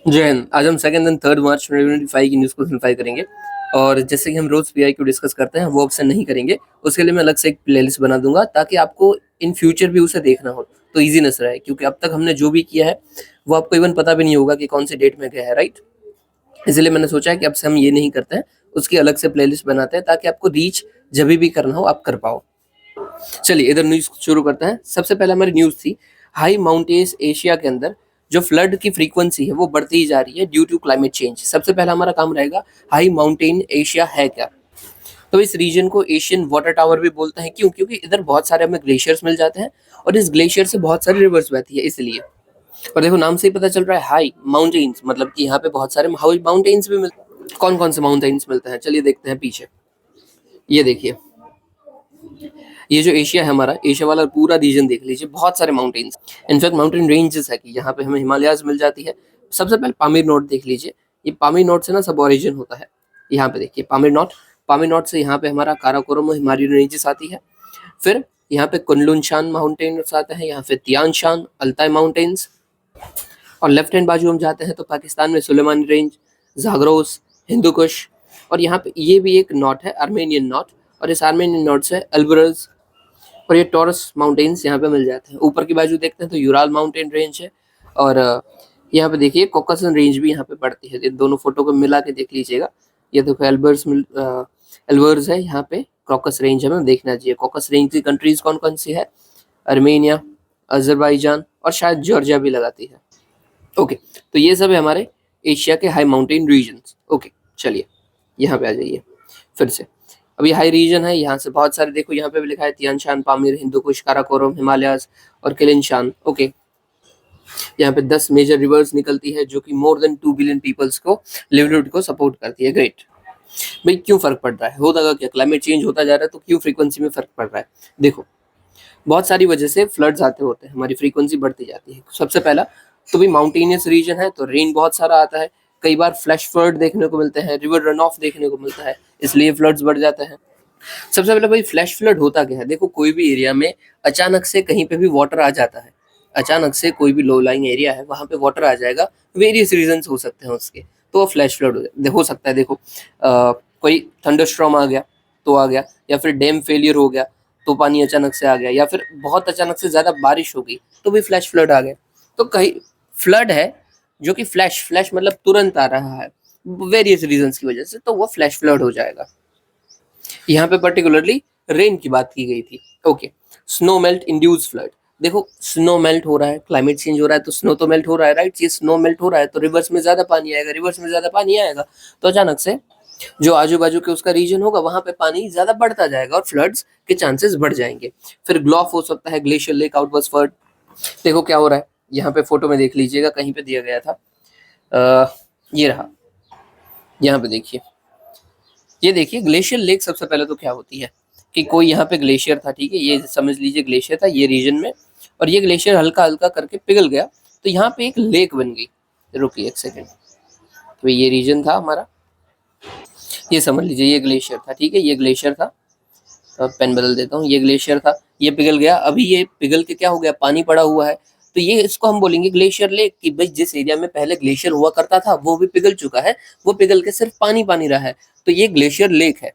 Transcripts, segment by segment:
जय हिंद। आज हम 2 एंड 3 मार्च 2025 की न्यूज़ को सिम्प्लीफाई करेंगे और जैसे कि हम रोज पीआई क्यू डिस्कस करते हैं वो ऑप्शन नहीं करेंगे। उसके लिए मैं अलग से एक प्लेलिस्ट बना दूंगा ताकि आपको इन फ्यूचर भी उसे देखना हो तो इजीनेस रहे, क्योंकि अब तक हमने जो भी किया है वो आपको इवन पता भी नहीं होगा कि कौन सी डेट में गया है, राइट। इसलिए मैंने सोचा है कि अब से हम ये नहीं करते हैं, उसकी अलग से प्लेलिस्ट बनाते हैं ताकि आपको रीच जब भी करना हो आप कर पाओ। चलिए इधर न्यूज शुरू करते हैं। सबसे पहले हमारी न्यूज थी हाई माउंटेन्स एशिया के अंदर जो फ्लड की फ्रीक्वेंसी है वो बढ़ती ही जा रही है ड्यू टू क्लाइमेट चेंज। सबसे पहला हमारा काम रहेगा हाई माउंटेन एशिया है क्या। तो इस रीजन को एशियन वाटर टावर भी बोलते हैं। क्यों? क्योंकि इधर बहुत सारे हमें ग्लेशियर्स मिल जाते हैं और इस ग्लेशियर से बहुत सारी रिवर्स बहती है, इसलिए। और देखो नाम से ही पता चल रहा है हाई माउंटेन्स, मतलब कि यहाँ पे बहुत सारे माउंटेन्स भी मिलते हैं। कौन कौन से माउंटेन्स मिलते हैं चलिए देखते हैं पीछे। ये देखिए, ये जो एशिया है हमारा, एशिया वाला पूरा रीजन देख लीजिए, बहुत सारे माउंटेन्स, इनफैक्ट माउंटेन रेंजेस है कि यहाँ पे हमें हिमालयाज मिल जाती है। सबसे पहले पामीर नोट देख लीजिए, ये पामीर नोट से ना सब ओरिजिन होता है। यहाँ पे देखिए पामीर नोट से यहाँ पे हमारा काराकोरम हिमालयन रेंजेस आती है। फिर यहाँ पे कुनलुन माउंटेन्स आते हैं, यहाँ पे तियान शान, अल्ताई माउंटेन्स। और लेफ्ट हैंड बाजू हम जाते हैं तो पाकिस्तान में सुलेमानी रेंज, जागरोस, हिंदू कुश। और यहाँ पे ये भी एक नॉट है आर्मेनियन नॉट, और इस आर्मेनियन नॉट से अल्बरज और ये टॉरस माउंटेन्स यहाँ पे मिल जाते हैं। ऊपर की बाजू देखते हैं तो यूराल माउंटेन रेंज है, और यहाँ पे देखिए कॉकसन रेंज भी यहाँ पे पड़ती है। ये दोनों फोटो को मिला के देख लीजिएगा। ये देखो एल्बर्स है, यहाँ पे कॉकस रेंज हमें देखना चाहिए। कॉकस रेंज की कंट्रीज कौन कौन सी है? आर्मेनिया, अजरबैजान और शायद जॉर्जिया भी लगाती है। ओके, तो ये सब है हमारे एशिया के हाई माउंटेन रीजन्स। ओके, चलिए यहाँ पे आ जाइए फिर से। अब ये हाई रीजन है, यहाँ से बहुत सारे देखो, यहाँ पे भी लिखा है तियान शान, पामीर, हिंदू कुश, काराकोरम, हिमालयाज और किलिनशान। ओके, यहाँ पे 10 मेजर रिवर्स निकलती है जो कि मोर देन 2 बिलियन पीपल्स को लिवलीहुड को सपोर्ट करती है। ग्रेट। भाई क्यों फर्क पड़ रहा है? होता क्या, क्लाइमेट चेंज होता जा रहा है तो क्यों फ्रीक्वेंसी में फर्क पड़ रहा है? देखो बहुत सारी वजह से फ्लड्स आते होते हैं, हमारी फ्रीक्वेंसी बढ़ती जाती है। सबसे पहला तो भी माउंटेनियस रीजन है तो रेन बहुत सारा आता है। कई बार फ्लैश फ्लड देखने को मिलते हैं, रिवर रन ऑफ देखने को मिलता है, इसलिए फ्लड्स बढ़ जाते हैं। सबसे पहले भाई फ्लैश फ्लड होता क्या है? देखो कोई भी एरिया में अचानक से कहीं पे भी वाटर आ जाता है, अचानक से कोई भी लो लाइंग एरिया है वहां पे वाटर आ जाएगा, वेरियस रीजन हो सकते हैं उसके, तो वो फ्लैश फ्लड हो सकता है। देखो कोई थंडरस्टॉर्म आ गया तो आ गया, या फिर डैम फेलियर हो गया तो पानी अचानक से आ गया, या फिर बहुत अचानक से ज्यादा बारिश हो गई तो भी फ्लैश फ्लड आ गया। तो कहीं फ्लड है जो कि फ्लैश फ्लैश मतलब तुरंत आ रहा है वेरियस रीजंस की वजह से, तो वो फ्लैश फ्लड हो जाएगा। यहाँ पे पर्टिकुलरली रेन की बात की गई थी। Okay, snow melt induce flood. देखो स्नो मेल्ट हो रहा है, क्लाइमेट चेंज हो रहा है तो स्नो तो मेल्ट हो रहा है, राइट। ये स्नो मेल्ट हो रहा है तो रिवर्स में ज्यादा पानी आएगा, रिवर्स में ज्यादा पानी आएगा तो अचानक से जो आजू बाजू के उसका रीजन होगा वहां पे पानी ज्यादा बढ़ता जाएगा और फ्लड्स के चांसेस बढ़ जाएंगे। फिर ग्लॉफ हो सकता है, ग्लेशियर लेक आउटबर्स्ट फ्लड। देखो क्या हो रहा है, यहाँ पे फोटो में देख लीजिएगा, कहीं पे दिया गया था, ये रहा, यहाँ पे देखिए। ये देखिए ग्लेशियर लेक सबसे पहले तो क्या होती है कि कोई यहाँ पे ग्लेशियर था, ठीक है, ये समझ लीजिए ग्लेशियर था ये रीजन में, और ये ग्लेशियर हल्का हल्का करके पिघल गया तो यहाँ पे एक लेक बन गई। रुकिए एक सेकेंड, तो ये रीजन था हमारा, ये समझ लीजिए ये ग्लेशियर था, ठीक है, ये ग्लेशियर था। अब पेन बदल देता हूँ, ये ग्लेशियर था, ये पिघल गया, अभी ये पिघल के क्या हो गया, पानी पड़ा हुआ है, तो ये इसको हम बोलेंगे ग्लेशियर लेक। कि भाई जिस एरिया में पहले ग्लेशियर हुआ करता था वो भी पिघल चुका है, वो पिघल के सिर्फ पानी पानी रहा है, तो ये ग्लेशियर लेक है।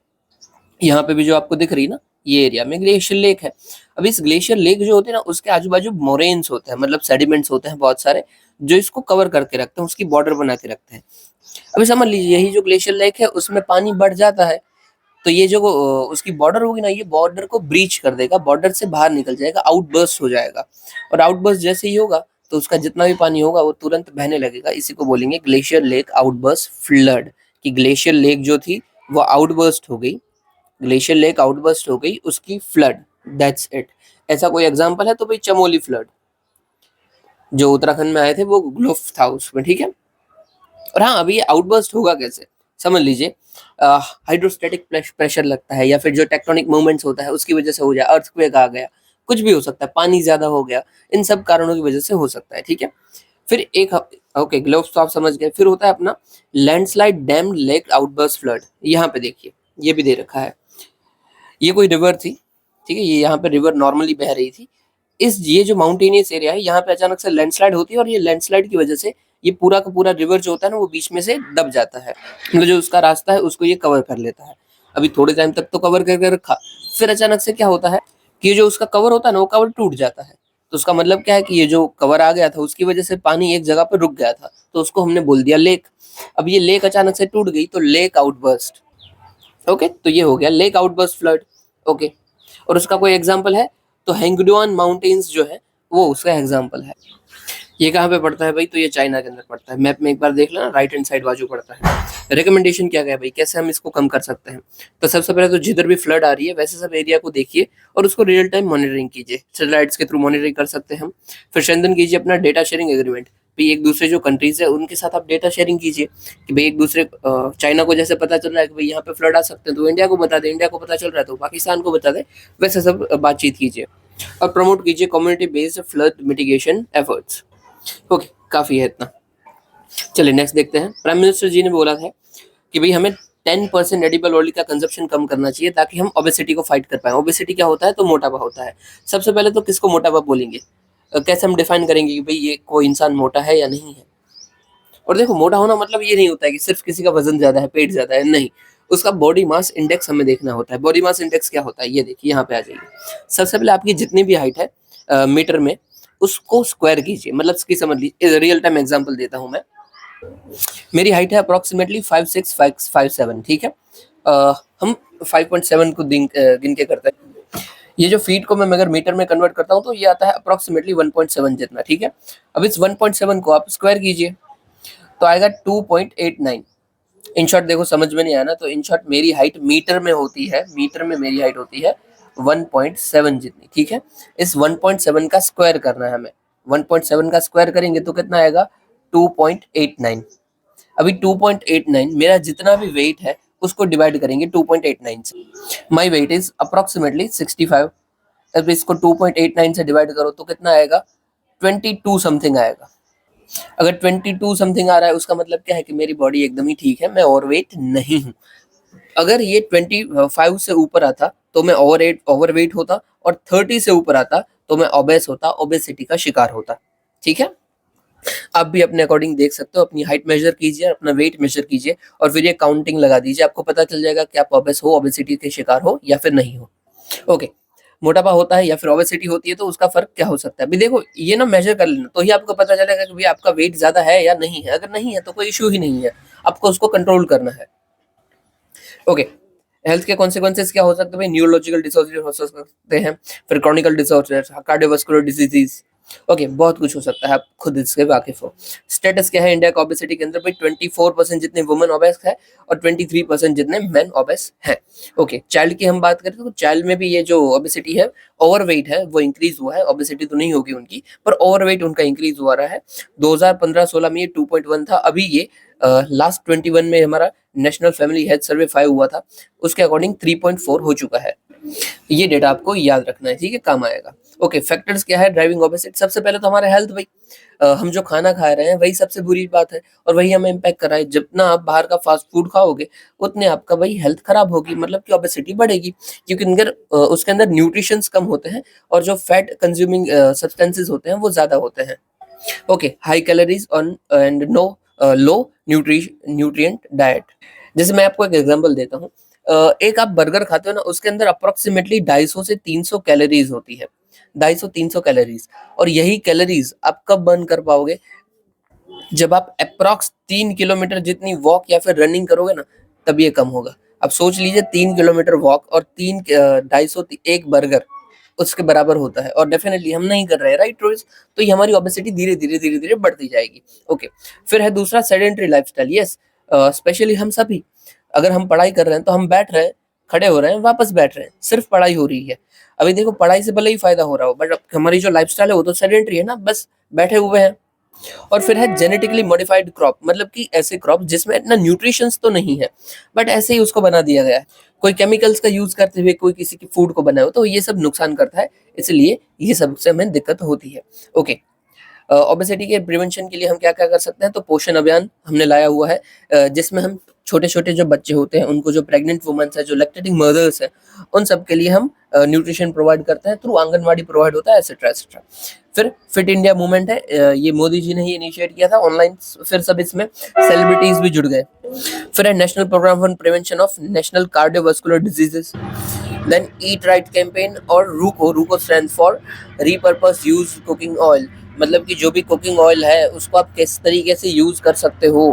यहाँ पे भी जो आपको दिख रही है ना, ये एरिया में ग्लेशियर लेक है। अब इस ग्लेशियर लेक जो होते हैं ना उसके आजू बाजू मोरेन्स होते हैं, मतलब सेडिमेंट्स होते हैं बहुत सारे, जो इसको कवर करके रखते हैं, उसकी बॉर्डर बना के रखते हैं। अभी समझ लीजिए यही जो ग्लेशियर लेक है उसमें पानी बढ़ जाता है तो ये जो उसकी बॉर्डर होगी ना, ये बॉर्डर को ब्रीच कर देगा, बॉर्डर से बाहर निकल जाएगा, आउटबर्स्ट हो जाएगा। और आउटबर्स्ट जैसे ही होगा तो उसका जितना भी पानी होगा वो तुरंत बहने लगेगा। इसी को बोलेंगे ग्लेशियर लेक आउटबर्स्ट फ्लड। कि ग्लेशियर लेक जो थी वो आउटबर्स्ट हो गई, ग्लेशियर लेक आउटबर्स्ट हो गई, उसकी फ्लड, दैट्स इट। ऐसा कोई एग्जांपल है तो भाई चमोली फ्लड जो उत्तराखंड में आए थे वो ग्लोफ था उसमें, ठीक है। और हाँ, अभी ये आउटबर्स्ट होगा कैसे समझ लीजिए, हाइड्रोस्टैटिक प्रेशर लगता है, या फिर जो टेक्टोनिक मूवमेंट्स होता है उसकी वजह से हो जाए, अर्थक्वेक आ गया, कुछ भी हो सकता है, पानी ज्यादा हो गया, इन सब कारणों की वजह से हो सकता है, ठीक है। फिर एक ओके, ग्लोव्स तो आप समझ गए। फिर होता है अपना landslide dam lake outburst flood. यहाँ पे देखिए ये भी दे रखा है, ये कोई रिवर थी, ठीक है, ये यहाँ पे रिवर नॉर्मली बह रही थी, इस ये जो माउंटेनियस एरिया है यहाँ पे अचानक से लैंडस्लाइड होती है और ये लैंडस्लाइड की वजह से ये पूरा का पूरा रिवर जो होता है ना वो बीच में से दब जाता है, मतलब जो उसका रास्ता है उसको ये कवर कर लेता है। अभी थोड़े टाइम तक तो कवर करके रखा, फिर अचानक से क्या होता है कि ये जो उसका कवर होता है ना वो कवर टूट जाता है। तो उसका मतलब क्या है कि ये जो कवर आ गया था उसकी वजह से पानी एक जगह पर रुक गया था, तो उसको हमने बोल दिया लेक। अब ये लेक अचानक से टूट गई तो लेक आउटबर्स्ट। ओके, तो ये हो गया लेक आउटबर्स्ट फ्लड। ओके, और उसका कोई एग्जांपल है तो हैंगडुआन माउंटेन्स जो है वो उसका एग्जांपल है। ये कहाँ पे पड़ता है भाई? तो ये चाइना के अंदर पड़ता है। मैप में एक बार देख लेना, राइट हैंड साइड बाजू पड़ता है। रिकमेंडेशन क्या है भाई, कैसे हम इसको कम कर सकते हैं? तो सबसे पहले तो जिधर भी फ्लड आ रही है वैसे सब एरिया को देखिए और उसको रियल टाइम मॉनिटरिंग कीजिए। सैटेलाइट्स के थ्रू मॉनिटरिंग कर सकते हैं हम। फिर स्ट्रेंथन कीजिए अपना डेटा शेयरिंग एग्रीमेंट। भाई एक दूसरे जो कंट्रीज है उनके साथ आप डेटा शेयरिंग कीजिए कि भाई एक दूसरे चाइना को जैसे पता चल रहा है कि भाई यहाँ पे फ्लड आ सकते हैं तो इंडिया को बता दे, इंडिया को पता चल रहा है तो पाकिस्तान को बता दे, वैसे सब बातचीत कीजिए। और प्रमोट कीजिए community based flood mitigation efforts. Okay, काफी है इतना। चलिए नेक्स्ट देखते हैं। प्राइम मिनिस्टर जी ने बोला है कि भाई हमें 10% एडिबल ऑयल का कंजप्शन कम करना चाहिए ताकि हम ओबेसिटी को फाइट कर पाए। ओबेसिटी क्या होता है? तो मोटापा होता है। सबसे पहले तो किसको मोटापा बोलेंगे? कैसे हम डिफाइन करेंगे कि भाई ये कोई इंसान मोटा है या नहीं है? और देखो, मोटा होना मतलब ये नहीं होता है कि सिर्फ किसी का वजन ज्यादा है, पेट ज्यादा है, नहीं। उसका बॉडी मास इंडेक्स हमें देखना होता है। बॉडी मास इंडेक्स क्या होता है ये देखिए, यहाँ पे आ जाइए। सबसे पहले आपकी जितनी भी हाइट है मीटर में, उसको स्क्वायर कीजिए। मतलब इसकी समझ लीजिए, रियल टाइम एग्जांपल देता हूँ मैं। मेरी हाइट है अप्रोक्सीमेटली 5'6", 5'7", ठीक है। हम 5.7 को गिन के करते हैं। ये जो फीट को मैं अगर मीटर में कन्वर्ट करता हूँ तो ये आता है अप्रोक्सीमेटली 1.7 जितना, ठीक है। अब इस 1.7 को आप स्क्वायर कीजिए तो आएगा 2.89। इन शॉर्ट देखो, समझ में नहीं आया ना, तो इन शॉर्ट मेरी हाइट मीटर में होती है, मीटर में मेरी हाइट होती है 1.7 जितनी, ठीक है। इस 1.7 का स्क्वायर करना है हमें। 1.7 का स्क्वायर करेंगे तो कितना आएगा? 2.89। अभी 2.89 मेरा जितना भी वेट है उसको डिवाइड करेंगे 2.89 से। My weight is approximately 65। अब इसको 2.89 से डिवाइड करो तो कितना आएगा? 22 समथिंग आएगा। अगर 22 समथिंग आ रहा है उसका मतलब क्या है कि मेरी बॉडी एकदम ही ठीक है, मैं ओवरवेट नहीं हूँ। अगर ये 25 से ऊपर आता तो मैं ओवरवेट होता, और 30 से ऊपर आता तो मैं ओबेस होता, ओबेसिटी का शिकार होता, ठीक है। आप भी अपने अकॉर्डिंग देख सकते हो, अपनी हाइट मेजर कीजिए, अपना वेट मेजर कीजिए और फिर ये काउंटिंग लगा दीजिए। आपको पता चल जाएगा कि आप ओबेस हो, ओबेसिटी के शिकार हो या फिर नहीं हो। ओके, मोटापा होता है या फिर ओबेसिटी होती है तो उसका फर्क क्या हो सकता है? अभी देखो, ये ना मेजर कर लेना तो ही आपको पता चलेगा कि भाई आपका वेट ज्यादा है या नहीं है। अगर नहीं है तो कोई इश्यू ही नहीं है, आपको उसको कंट्रोल करना है। ओके, हेल्थ के कॉन्सिक्वेंसेस क्या हो सकते हैं भाई? न्यूरोलॉजिकल डिसऑर्डर हो सकते हैं, फिर Chronicle disorder, cardiovascular disease. Okay, बहुत कुछ हो सकता है, आप खुद इससे वाकिफ हो। स्टेटस क्या है इंडिया का ओबेसिटी के अंदर? भाई 24% जितने वुमेन ओबेस है और 23% जितने मेन ओबेस हैं। ओके, चाइल्ड की हम बात करें तो चाइल्ड में भी ये जो ओबेसिटी है, ओवरवेट है, वो इंक्रीज हुआ है। ओबेसिटी तो नहीं होगी उनकी, पर ओवरवेट उनका इंक्रीज हुआ रहा है। 2015-16 में ये 2.1 था, अभी ये लास्ट 21 में हमारा नेशनल फैमिली हेल्थ सर्वे 5 हुआ था, उसके अकॉर्डिंग 3.4 हो चुका है। ये डेटा आपको याद रखना है, ठीक है, काम आएगा। ओके, फैक्टर्स क्या है ड्राइविंग ओबेसिटी? सबसे पहले तो हमारा हेल्थ भाई। हम जो खाना खा रहे हैं वही सबसे बुरी बात है और वही हमें इम्पैक्ट कर रहा है। जितना आप बाहर का फास्ट फूड खाओगे उतने आपका भाई हेल्थ खराब होगी, मतलब कि ओबेसिटी बढ़ेगी, क्योंकि उसके अंदर न्यूट्रिशंस कम होते हैं और जो फैट कंज्यूमिंग सब्सटेंसेस होते हैं वो ज्यादा होते हैं। Okay, high calories on and no low nutrient diet. जैसे मैं आपको एक एग्जांपल देता हूँ। एक आप बर्गर खाते हो ना, उसके अंदर अप्रोक्सीमेटली 250 से 300 कैलोरीज होती है। 250-300 कैलोरीज। और यही कैलोरीज आप कब बर्न कर पाओगे? जब आप अप्रोक्स 3 किलोमीटर जितनी वॉक या फिर रनिंग करोगे ना, तब ये कम होगा। अब सोच लीजिए 3 किलोमीटर वॉक और 250 एक बर्गर उसके बराबर होता है, और डेफिनेटली हम नहीं कर रहे हैं, राइट रोज? तो ये हमारी ओबेसिटी धीरे धीरे धीरे धीरे बढ़ती जाएगी। ओके, फिर है दूसरा सेडेंटरी लाइफस्टाइल। यस, स्पेशली हम सभी, अगर हम पढ़ाई कर रहे हैं तो हम बैठ रहे हैं, खड़े हो रहे हैं, वापस बैठ रहे हैं, सिर्फ पढ़ाई हो रही है। अभी देखो, पढ़ाई से भले ही फायदा हो रहा हो, बट हमारी जो लाइफस्टाइल है वो तो सेडेंटरी है ना, बस बैठे हुए हैं। और फिर है जेनेटिकली मॉडिफाइड क्रॉप, मतलब कि ऐसे क्रॉप जिसमें इतना न्यूट्रिशंस तो नहीं है, बट ऐसे ही उसको बना दिया गया है। कोई केमिकल्स का यूज करते हुए कोई किसी की फूड को बनाए हो तो ये सब नुकसान करता है, इसलिए ये सब से हमें दिक्कत होती है। ओके, ओबेसिटी के प्रिवेंशन के लिए हम क्या क्या कर सकते हैं? तो पोषण अभियान हमने लाया हुआ है, जिसमें हम छोटे-छोटे जो बच्चे होते हैं, उनको जो प्रेग्नेंट वुमेन्स है, जो लैक्टेटिंग मदर्स हैं, उन सब के लिए हम न्यूट्रिशन प्रोवाइड करते हैं, थ्रू आंगनवाड़ी प्रोवाइड होता है, एटसेट्रा एटसेट्रा। फिर फिट इंडिया मूवमेंट है, ये मोदी जी ने ही इनिशिएट किया था ऑनलाइन, फिर सब इसमें सेलिब्रिटीज भी जुड़ गए। फिर है national programme for prevention of national cardiovascular diseases, then eat right campaign, और RUCO, RUCO stand for repurpose use cooking oil, मतलब कि जो भी कुकिंग ऑयल है उसको आप किस तरीके से यूज कर सकते हो।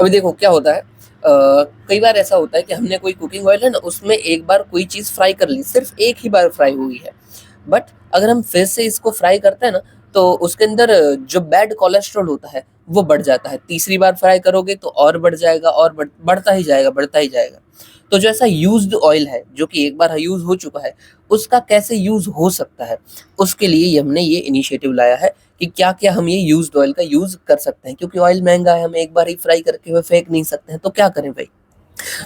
अभी देखो क्या होता है, कई बार ऐसा होता है कि हमने कोई कुकिंग ऑयल है ना, उसमें एक बार कोई चीज़ फ्राई कर ली, सिर्फ एक ही बार फ्राई हुई है, बट अगर हम फिर से इसको फ्राई करते हैं ना, तो उसके अंदर जो बैड कोलेस्ट्रॉल होता है वो बढ़ जाता है। तीसरी बार फ्राई करोगे तो और बढ़ जाएगा, और बढ़ता ही जाएगा, बढ़ता ही जाएगा। तो जो ऐसा यूज्ड ऑयल है जो कि एक बार यूज हो चुका है, उसका कैसे यूज हो सकता है, उसके लिए हमने ये इनिशिएटिव लाया है कि क्या क्या हम ये यूज्ड ऑयल का यूज कर सकते हैं, क्योंकि ऑयल महंगा है, हम एक बार ही फ्राई करके वो फेंक नहीं सकते हैं, तो क्या करें भाई।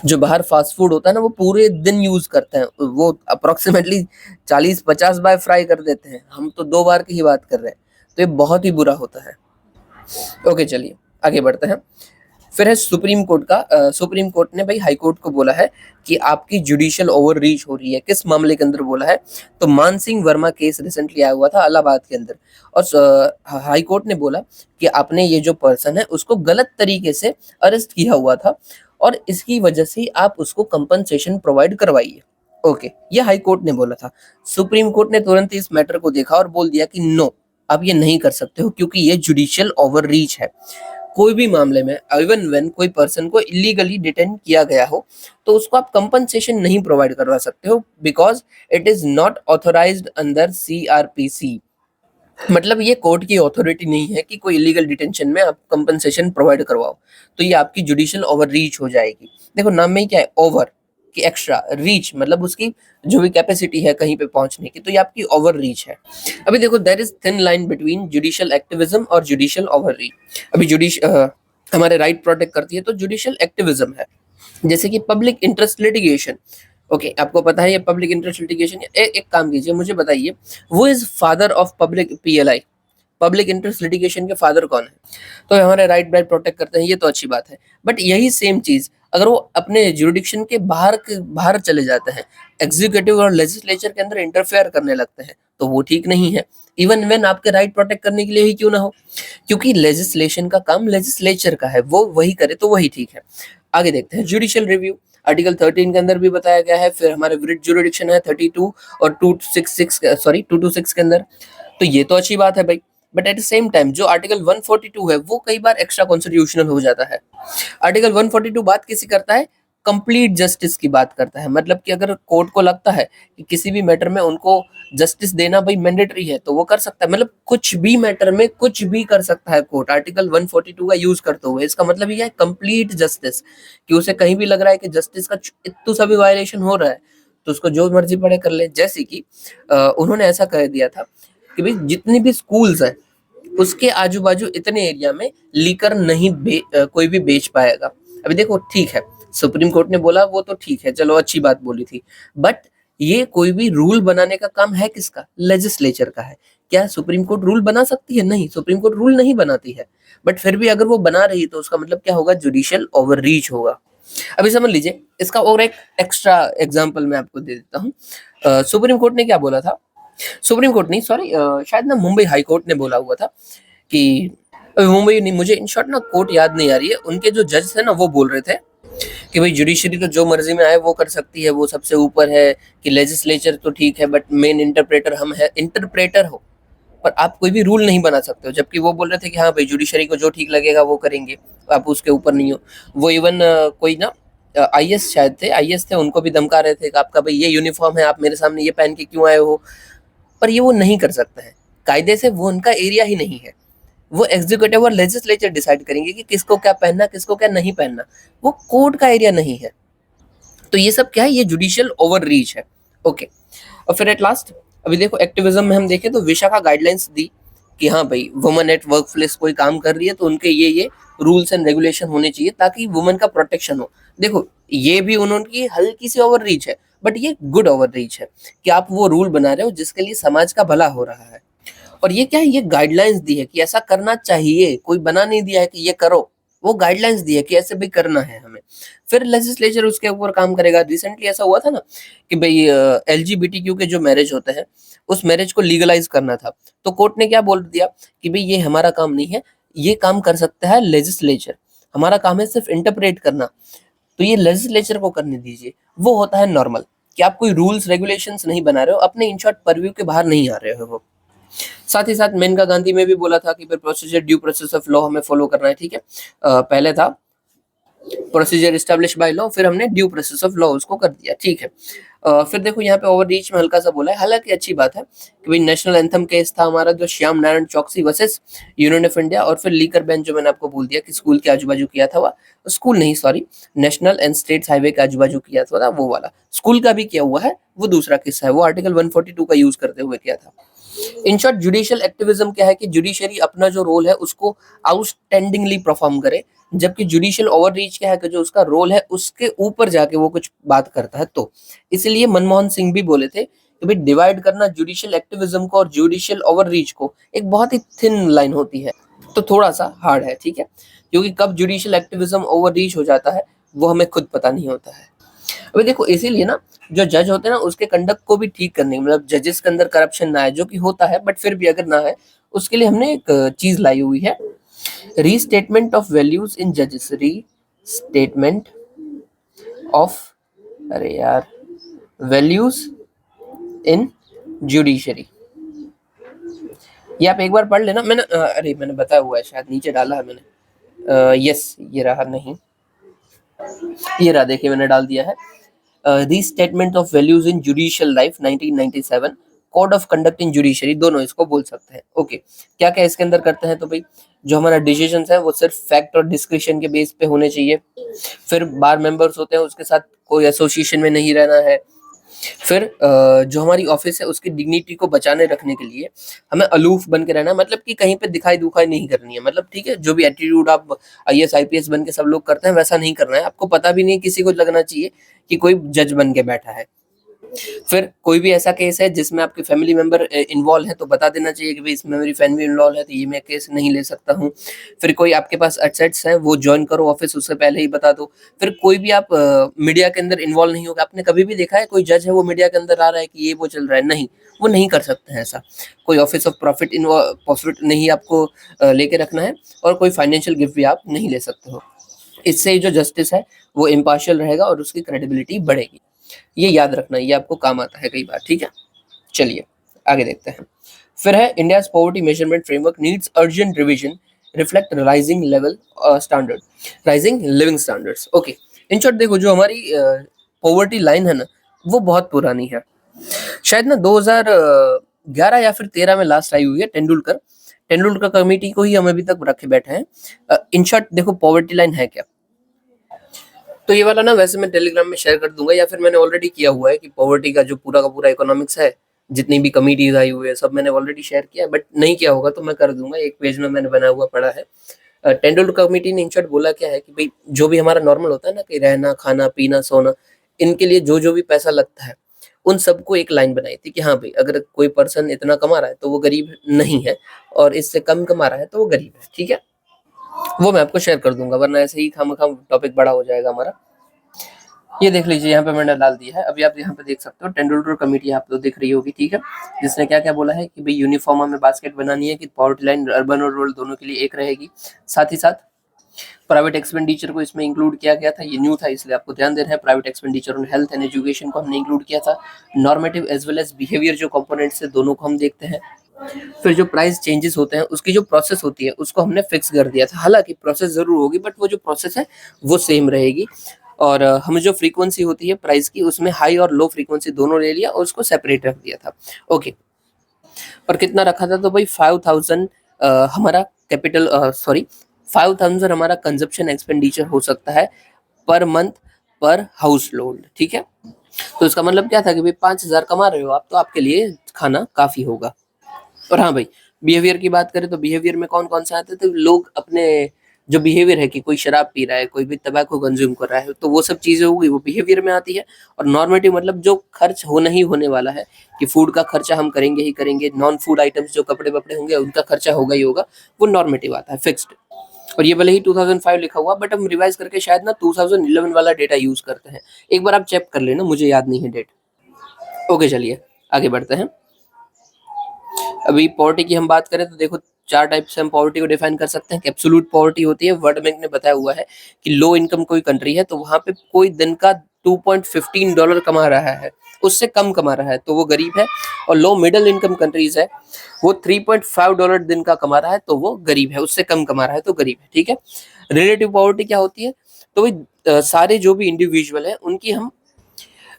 जो बाहर फास्ट फूड होता है ना, वो पूरे दिन यूज करते हैं, वो अप्रोक्सीमेटली 40-50 बार फ्राई कर देते हैं, हम तो 2 बार की ही बात कर रहे हैं, तो ये बहुत ही बुरा होता है। ओके, चलिए आगे बढ़ते हैं। फिर है सुप्रीम कोर्ट का, सुप्रीम कोर्ट ने भाई हाई कोर्ट को बोला है कि आपकी जुडिशियल ओवर रीच हो रही है। किस मामले के अंदर बोला है, तो मान सिंह वर्मा केस रिसेंटली आया हुआ था इलाहाबाद के अंदर, और हाई कोर्ट ने बोला कि आपने ये जो पर्सन है उसको गलत तरीके से अरेस्ट किया हुआ था, और इसकी वजह से आप उसको कंपनसेशन प्रोवाइड करवाइए। ओके, ये हाई कोर्ट ने बोला था। सुप्रीम कोर्ट ने तुरंत इस मैटर को देखा और बोल दिया कि नो, आप ये नहीं कर सकते हो, क्योंकि ये जुडिशियल ओवर रीच है। कोई भी मामले में, इवन व्हेन कोई पर्सन को इलीगली डिटेन किया गया हो, तो उसको आप कंपनसेशन नहीं प्रोवाइड करवा सकते हो, because it is not authorized under CrPC. मतलब ये कोर्ट की अथॉरिटी नहीं है कि कोई इलीगल डिटेंशन में आप कंपनसेशन प्रोवाइड करवाओ, तो ये आपकी जुडिशियल ओवर रीच हो जाएगी। देखो नाम में ही क्या है, ओवर कि एक्स्ट्रा, रीच मतलब उसकी जो भी कैपेसिटी है कहीं पे पहुंचने की, तो ये आपकी ओवर रीच है। अभी देखो there is thin line between judicial activism और जुडिशियल ओवर रीच। अभी हमारे राइट प्रोटेक्ट करती है तो जुडिशियल एक्टिविज्म है, जैसे कि पब्लिक इंटरेस्ट लिटिगेशन। ओके, आपको पता है ये पब्लिक इंटरेस्ट लिटिगेशन। एक काम कीजिए, मुझे बताइए, वो is father of public PLI, public interest litigation के फादर कौन है? तो हमारे राइट प्रोटेक्ट करते हैं, ये तो अच्छी बात है, बट यही सेम चीज अगर वो अपने जुरिडिक्शन के बाहर चले जाते हैं, एग्जीक्यूटिव और लेजिस्लेचर के अंदर इंटरफेयर करने लगते हैं, तो वो ठीक नहीं है। इवन व्हेन आपके राइट प्रोटेक्ट करने के लिए ही क्यों ना हो, क्योंकि लेजिस्लेशन का काम लेजिस्लेचर का है, वो वही करे तो वही ठीक है। आगे देखते हैं जुडिशियल रिव्यू, आर्टिकल 13 के अंदर भी बताया गया है। फिर हमारे विरिट जुरिडिक्शन है 32 और 226 के अंदर, तो ये तो अच्छी बात है भाई, but at the same time जो आर्टिकल 142 है वो कई बार एक्स्ट्रा कॉन्स्टिट्यूशनल हो जाता है। आर्टिकल 142 बात किसी करता है, कंप्लीट जस्टिस की बात करता है, मतलब कि अगर कोर्ट को लगता है कि किसी भी मैटर में उनको जस्टिस देना भाई मैंडेटरी है, तो वो कर सकता है, मतलब कुछ भी मैटर में कुछ भी कर सकता है कोर्ट आर्टिकल 142 का यूज करते हुए। इसका मतलब ये है कंप्लीट जस्टिस, कि उसे कहीं भी लग रहा है कि जस्टिस का इतना सा भी वायलेशन हो रहा है, तो उसको जो मर्जी पड़े कर ले। जैसे कि उन्होंने ऐसा कह दिया था कि भाई जितनी भी स्कूल्स हैं उसके आजू बाजू इतने एरिया में लीकर नहीं कोई भी बेच पाएगा। अभी देखो ठीक है, सुप्रीम कोर्ट ने बोला वो तो ठीक है, चलो अच्छी बात बोली थी, बट ये कोई भी रूल बनाने का काम है किसका, लेजिस्लेचर का है। क्या सुप्रीम कोर्ट रूल बना सकती है? नहीं, सुप्रीम कोर्ट रूल नहीं बनाती है, बट फिर भी अगर वो बना रही है तो उसका मतलब क्या होगा, जुडिशियल ओवर रीच होगा। अभी समझ लीजिए इसका और एक एक्स्ट्रा एग्जाम्पल मैं आपको दे देता हूँ। सुप्रीम कोर्ट ने क्या बोला था, सुप्रीम कोर्ट नहीं, सॉरी, शायद ना मुंबई हाई कोर्ट ने बोला हुआ था कि मुंबई नहीं, मुझे इन शॉर्ट ना कोर्ट याद नहीं आ रही है, उनके जो जज थे ना वो बोल रहे थे कि भाई जुडिशरी तो जो मर्जी में आए वो कर सकती है, वो सबसे ऊपर है, कि लेजिस्लेचर तो ठीक है बट मेन इंटरप्रेटर हम है। इंटरप्रेटर हो पर आप कोई भी रूल नहीं बना सकते हो, जबकि वो बोल रहे थे कि हाँ भाई जुडिशरी को जो ठीक लगेगा वो करेंगे, आप उसके ऊपर नहीं हो। वो इवन कोई ना आईएएस शायद थे, आईएएस थे, उनको भी धमका रहे थे कि आपका भाई ये यूनिफॉर्म है, आप मेरे सामने ये पहन के क्यों आए हो, पर ये वो नहीं कर सकते हैं कायदे से, वो उनका एरिया ही नहीं है। वो एग्जीक्यूटिव और लेजिस्लेचर डिसाइड करेंगे कि किसको क्या पहनना, किसको क्या नहीं पहनना, वो कोर्ट का एरिया नहीं है। तो ये सब क्या है, ये जुडिशियल ओवर रीच है। ओके, और फिर एट लास्ट अभी देखो एक्टिविज्म में हम देखें तो विशाखा गाइडलाइंस दी कि हाँ भाई वुमेन एट वर्क प्लेस कोई काम कर रही है तो उनके ये रूल्स एंड रेगुलेशन होने चाहिए ताकि वुमेन का प्रोटेक्शन हो। देखो ये भी उन्होंने हल्की सी ओवर रीच है, बट ये गुड ओवर रीच है कि आप वो रूल बना रहे हो जिसके लिए समाज का भला हो रहा है। और ये क्या है, ये गाइडलाइंस दी है कि ऐसा करना चाहिए, कोई बना नहीं दिया है कि ये करो, वो गाइडलाइंस दी है कि ऐसे भी करना है हमें। फिर लेजिस्लेचर उसके ऊपर काम करेगा। रिसेंटली ऐसा हुआ था ना कि भाई एलजीबीटीक्यू के जो मैरिज होते हैं, उस मैरिज को लीगलाइज करना था। तो कोर्ट ने क्या बोल दिया कि भाई ये हमारा काम नहीं है, ये काम कर सकता है लेजिस्लेचर, हमारा काम है सिर्फ इंटरप्रेट करना। तो ये लेजिस्लेचर को करने दीजिए। वो होता है नॉर्मल, कि आप कोई रूल्स रेगुलेशंस नहीं बना रहे हो, अपने इन शॉर्ट परव्यू के बाहर नहीं आ रहे हो वो। साथ ही साथ मेनका गांधी में भी बोला था कि फिर procedure due process of law हमें फॉलो करना है, ठीक है। पहले था प्रोसीजर एस्टैब्लिश बाय लॉ, फिर हमने ड्यू प्रोसेस ऑफ लॉ उसको कर दिया, ठीक है। फिर देखो यहाँ पे ओवर रीच में हल्का सा बोला है, हालांकि अच्छी बात है कि भाई नेशनल एंथम केस था हमारा जो श्याम नारायण चौकसी वर्सेस यूनियन ऑफ इंडिया, और फिर लीकर बेंच जो मैंने आपको बोल दिया कि स्कूल के आजू बाजू किया था, वह स्कूल नहीं sorry, national and state highway के आजू बाजू किया था वो वाला। स्कूल का भी किया हुआ है, वो दूसरा किस्सा है, वो आर्टिकल 142 का यूज करते हुए किया था। इन शॉर्ट जुडिशियल एक्टिविज्म क्या है कि जुडिशरी अपना जो रोल है उसको आउटस्टैंडिंगली परफॉर्म करे, जबकि जुडिशियल ओवररीच क्या है कि जो उसका रोल है उसके ऊपर जाके वो कुछ बात करता है। तो इसलिए मनमोहन सिंह भी बोले थे कि भाई डिवाइड करना जुडिशियल एक्टिविज्म को और जुडिशियल ओवररीच को एक बहुत ही थिन लाइन होती है, तो थोड़ा सा हार्ड है, ठीक है। क्योंकि कब जुडिशियल एक्टिविज्म ओवररीच हो जाता है वो हमें खुद पता नहीं होता है। अभी देखो इसीलिए ना जो जज होते हैं ना उसके कंडक्ट को भी ठीक करने, मतलब जजेस के अंदर करप्शन ना है, जो कि होता है बट फिर भी अगर ना है, उसके लिए हमने एक चीज लाई हुई है, रीस्टेटमेंट ऑफ वैल्यूज इन जजेस, रीस्टेटमेंट ऑफ, अरे यार, वैल्यूज इन जुडिशरी। ये आप एक बार पढ़ लेना, मैंने अरे मैंने बताया हुआ है शायद, नीचे डाला है मैंने, यस ये रहा, नहीं ये रहा, देखिए मैंने डाल दिया है, restatement of values in judicial life 1997, code of conduct in judiciary, दोनों इसको बोल सकते हैं। ओके, क्या क्या इसके अंदर करते हैं, तो भाई जो हमारा डिसीजंस है वो सिर्फ फैक्ट और डिस्क्रिशन के बेस पे होने चाहिए। फिर बार मेंबर्स होते हैं उसके साथ कोई एसोसिएशन में नहीं रहना है। फिर जो हमारी ऑफिस है उसकी डिग्निटी को बचाने रखने के लिए हमें अलूफ बन के रहना है, मतलब कि कहीं पे दिखाई दुखाई नहीं करनी है, मतलब ठीक है, जो भी एटीट्यूड आप आईएएस आईपीएस बन के सब लोग करते हैं वैसा नहीं करना है। आपको पता भी नहीं किसी को लगना चाहिए कि कोई जज बन के बैठा है। फिर कोई भी ऐसा केस है जिसमें आपके फैमिली मेंबर इन्वॉल्व है तो बता देना चाहिए कि भाई इसमें मेरी फैमिली इन्वॉल्व है तो ये मैं केस नहीं ले सकता हूँ। फिर कोई आपके पास एसेट्स हैं वो ज्वाइन करो ऑफिस, उससे पहले ही बता दो। फिर कोई भी आप मीडिया के अंदर इन्वॉल्व नहीं होगा। आपने कभी भी देखा है कोई जज है वो मीडिया के अंदर आ रहा है कि ये वो चल रहा है? नहीं, वो नहीं कर सकते हैं ऐसा। कोई ऑफिस ऑफ प्रॉफिट नहीं आपको लेके रखना है, और कोई फाइनेंशियल गिफ्ट भी आप नहीं ले सकते हो। इससे जो जस्टिस है वो इम्पार्शियल रहेगा और उसकी क्रेडिबिलिटी बढ़ेगी। ये याद रखना, ये आपको काम आता है कई बार, ठीक है। चलिए आगे देखते हैं। फिर है India's poverty measurement framework needs urgent revision, reflect rising level standard, rising living standards. Okay, in short देखो जो हमारी पॉवर्टी लाइन है ना वो बहुत पुरानी है, शायद ना 2011 या फिर 13 में लास्ट आई हुई है। टेंडुलकर कमेटी को ही हम अभी तक रखे बैठे हैं। इन शॉर्ट देखो पॉवर्टी लाइन है क्या, तो ये वाला ना वैसे मैं टेलीग्राम में शेयर कर दूंगा, या फिर मैंने ऑलरेडी किया हुआ है कि पॉवर्टी का जो पूरा का पूरा इकोनॉमिक्स है, जितनी भी कमिटीज आई हुई है सब मैंने ऑलरेडी शेयर किया है, बट नहीं किया होगा तो मैं कर दूंगा। एक पेज में मैंने बना हुआ पड़ा है। टेंडुलकर कमेटी ने इन शॉर्ट बोला क्या है कि भाई जो भी हमारा नॉर्मल होता है ना कि रहना खाना पीना सोना, इनके लिए जो जो भी पैसा लगता है उन सबको एक लाइन बनाई थी कि हाँ भाई अगर कोई पर्सन इतना कमा रहा है तो वो गरीब नहीं है, और इससे कम कमा रहा है तो वो गरीब है, ठीक है। वो मैं आपको शेयर कर दूंगा, वरना ऐसे ही खामखा टॉपिक बड़ा हो जाएगा हमारा। ये देख लीजिए यहाँ पे मैंने डाल दिया है, अभी आप यहाँ पे देख सकते हो टेंडुलकर कमेटी आप तो दिख रही होगी, ठीक है। जिसने क्या क्या बोला है कि भाई यूनिफॉर्म हमें बास्केट बनानी है कि पॉवर्टी लाइन अर्बन और रूरल दोनों के लिए एक रहेगी। साथ ही साथ प्राइवेट एक्सपेंडिचर को इसमें इंक्लूड किया गया था, ये न्यू था इसलिए आपको ध्यान देना है। Private expenditure on health and education को हमने इंक्लूड किया था। Normative as well as behaviour जो कंपोनेंट्स है दोनों को हम देखते हैं। फिर जो प्राइस चेंजेस होते हैं उसकी जो प्रोसेस होती है उसको हमने फिक्स कर दिया था, हालांकि प्रोसेस जरूर होगी बट वो जो प्रोसेस है वो सेम रहेगी। और हमें जो फ्रीक्वेंसी होती है प्राइस की उसमें हाई और लो फ्रीक्वेंसी दोनों ले लिया और उसको सेपरेट रख दिया था। ओके, और कितना रखा था, तो भाई 5000 हमारा कैपिटल सॉरी 5000 हमारा कंजप्शन एक्सपेंडिचर हो सकता है पर मंथ पर हाउस होल्ड, ठीक है। तो इसका मतलब क्या था कि भाई 5000 कमा रहे हो आप तो आपके लिए खाना काफी होगा। और हाँ भाई, बिहेवियर की बात करें तो बिहेवियर में कौन कौन सा आते थे, लोग अपने जो बिहेवियर है कि कोई शराब पी रहा है, कोई भी तंबाकू कंज्यूम कर रहा है, तो वो सब चीजें होगी वो बिहेवियर में आती है। और नॉर्मेटिव मतलब जो खर्च होना ही होने वाला है कि फूड का खर्चा हम करेंगे ही करेंगे, नॉन फूड आइटम्स जो कपड़े वपड़े होंगे उनका खर्चा होगा ही होगा, वो नॉर्मेटिव आता है फिक्स्ड। और ये भले ही 2005 लिखा हुआ, बट हम रिवाइज करके शायद ना 2011 वाला डेटा यूज करते हैं। एक बार आप चेक कर लेना, मुझे याद नहीं है डेट। ओके, चलिए आगे बढ़ते हैं। अभी पॉवर्टी की हम बात करें तो देखो, 4 टाइप से हम पॉवर्टी को डिफाइन कर सकते हैं। एब्सोल्यूट पॉवर्टी होती है, वर्ल्ड बैंक ने बताया हुआ है कि लो इनकम कोई कंट्री है तो वहां पे कोई दिन का $2.15 कमा रहा है, उससे कम कमा रहा है तो वो गरीब है। और लो मिडिल इनकम कंट्रीज है, वो $3.5 दिन का कमा रहा है तो वो गरीब है, उससे कम कमा रहा है तो गरीब है। ठीक है। रिलेटिव पॉवर्टी क्या होती है? तो वही सारे जो भी इंडिविजुअल है उनकी हम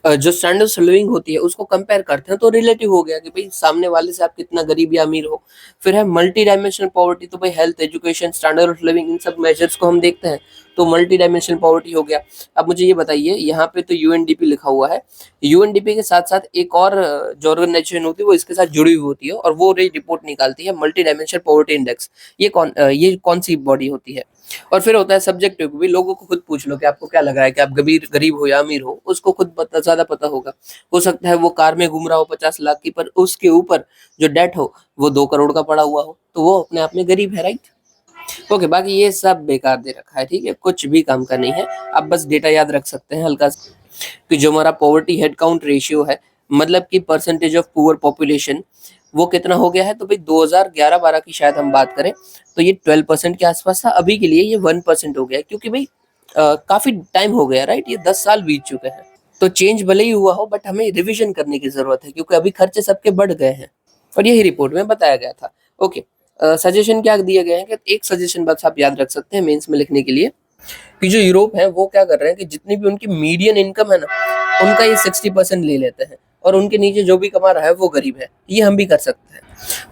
जो स्टैंडर्ड ऑफ लिविंग होती है उसको कंपेयर करते हैं, तो रिलेटिव हो गया कि भाई सामने वाले से आप कितना गरीब या अमीर हो। फिर है मल्टी डायमेंशनल पॉवर्टी, तो भाई health, education, standard of living, इन सब मेजर्स को हम देखते हैं, तो मल्टी डायमेंशनल पॉवर्टी हो गया। अब मुझे ये बताइए, यहाँ पे तो यूएनडीपी लिखा हुआ है, यूएनडीपी के साथ साथ एक और जो ऑर्गेनाइजेशन होती है वो इसके साथ जुड़ी हुई होती है, और वो रिपोर्ट निकालती है मल्टी डायमेंशनल पॉवर्टी इंडेक्स। ये कौन सी बॉडी होती है? और फिर होता है सब्जेक्टिव भी, लोगों को खुद पूछ लो कि आपको क्या लग रहा है कि आप गरीब हो या अमीर हो, उसको खुद पता, ज्यादा पता होगा। हो सकता है वो कार में घूम रहा हो 50 लाख की, पर उसके ऊपर जो डेट हो वो 2 करोड़ का पड़ा हुआ हो, तो वो अपने आप में गरीब है, राइट? ओके, बाकी ये सब बेकार दे रखा है, ठीक है, कुछ भी काम का नहीं है। आप बस डेटा याद रख सकते हैं हल्का सा, कि जो हमारा पॉवर्टी हेड काउंट रेशियो है, मतलब कि परसेंटेज ऑफ पुअर पॉपुलेशन, वो कितना हो गया है। तो भाई 2011-12 की शायद हम बात करें तो ये 12% के आसपास था, अभी के लिए ये 1% हो गया है, क्योंकि भाई काफी टाइम हो गया, राइट? ये 10 साल बीत चुके हैं, तो चेंज भले ही हुआ हो बट हमें रिविजन करने की जरूरत है, क्योंकि अभी खर्चे सबके बढ़ गए हैं, और यही रिपोर्ट में बताया गया था। ओके, सजेशन क्या दिए गए हैं कि एक सजेशन बस आप याद रख सकते हैं मेंस में लिखने के लिए, कि जो यूरोप है वो क्या कर रहे हैं कि जितनी भी उनकी मीडियन इनकम है ना, उनका ये 60% ले लेते हैं, और उनके नीचे जो भी कमा रहा है वो गरीब है। ये हम भी कर सकते हैं।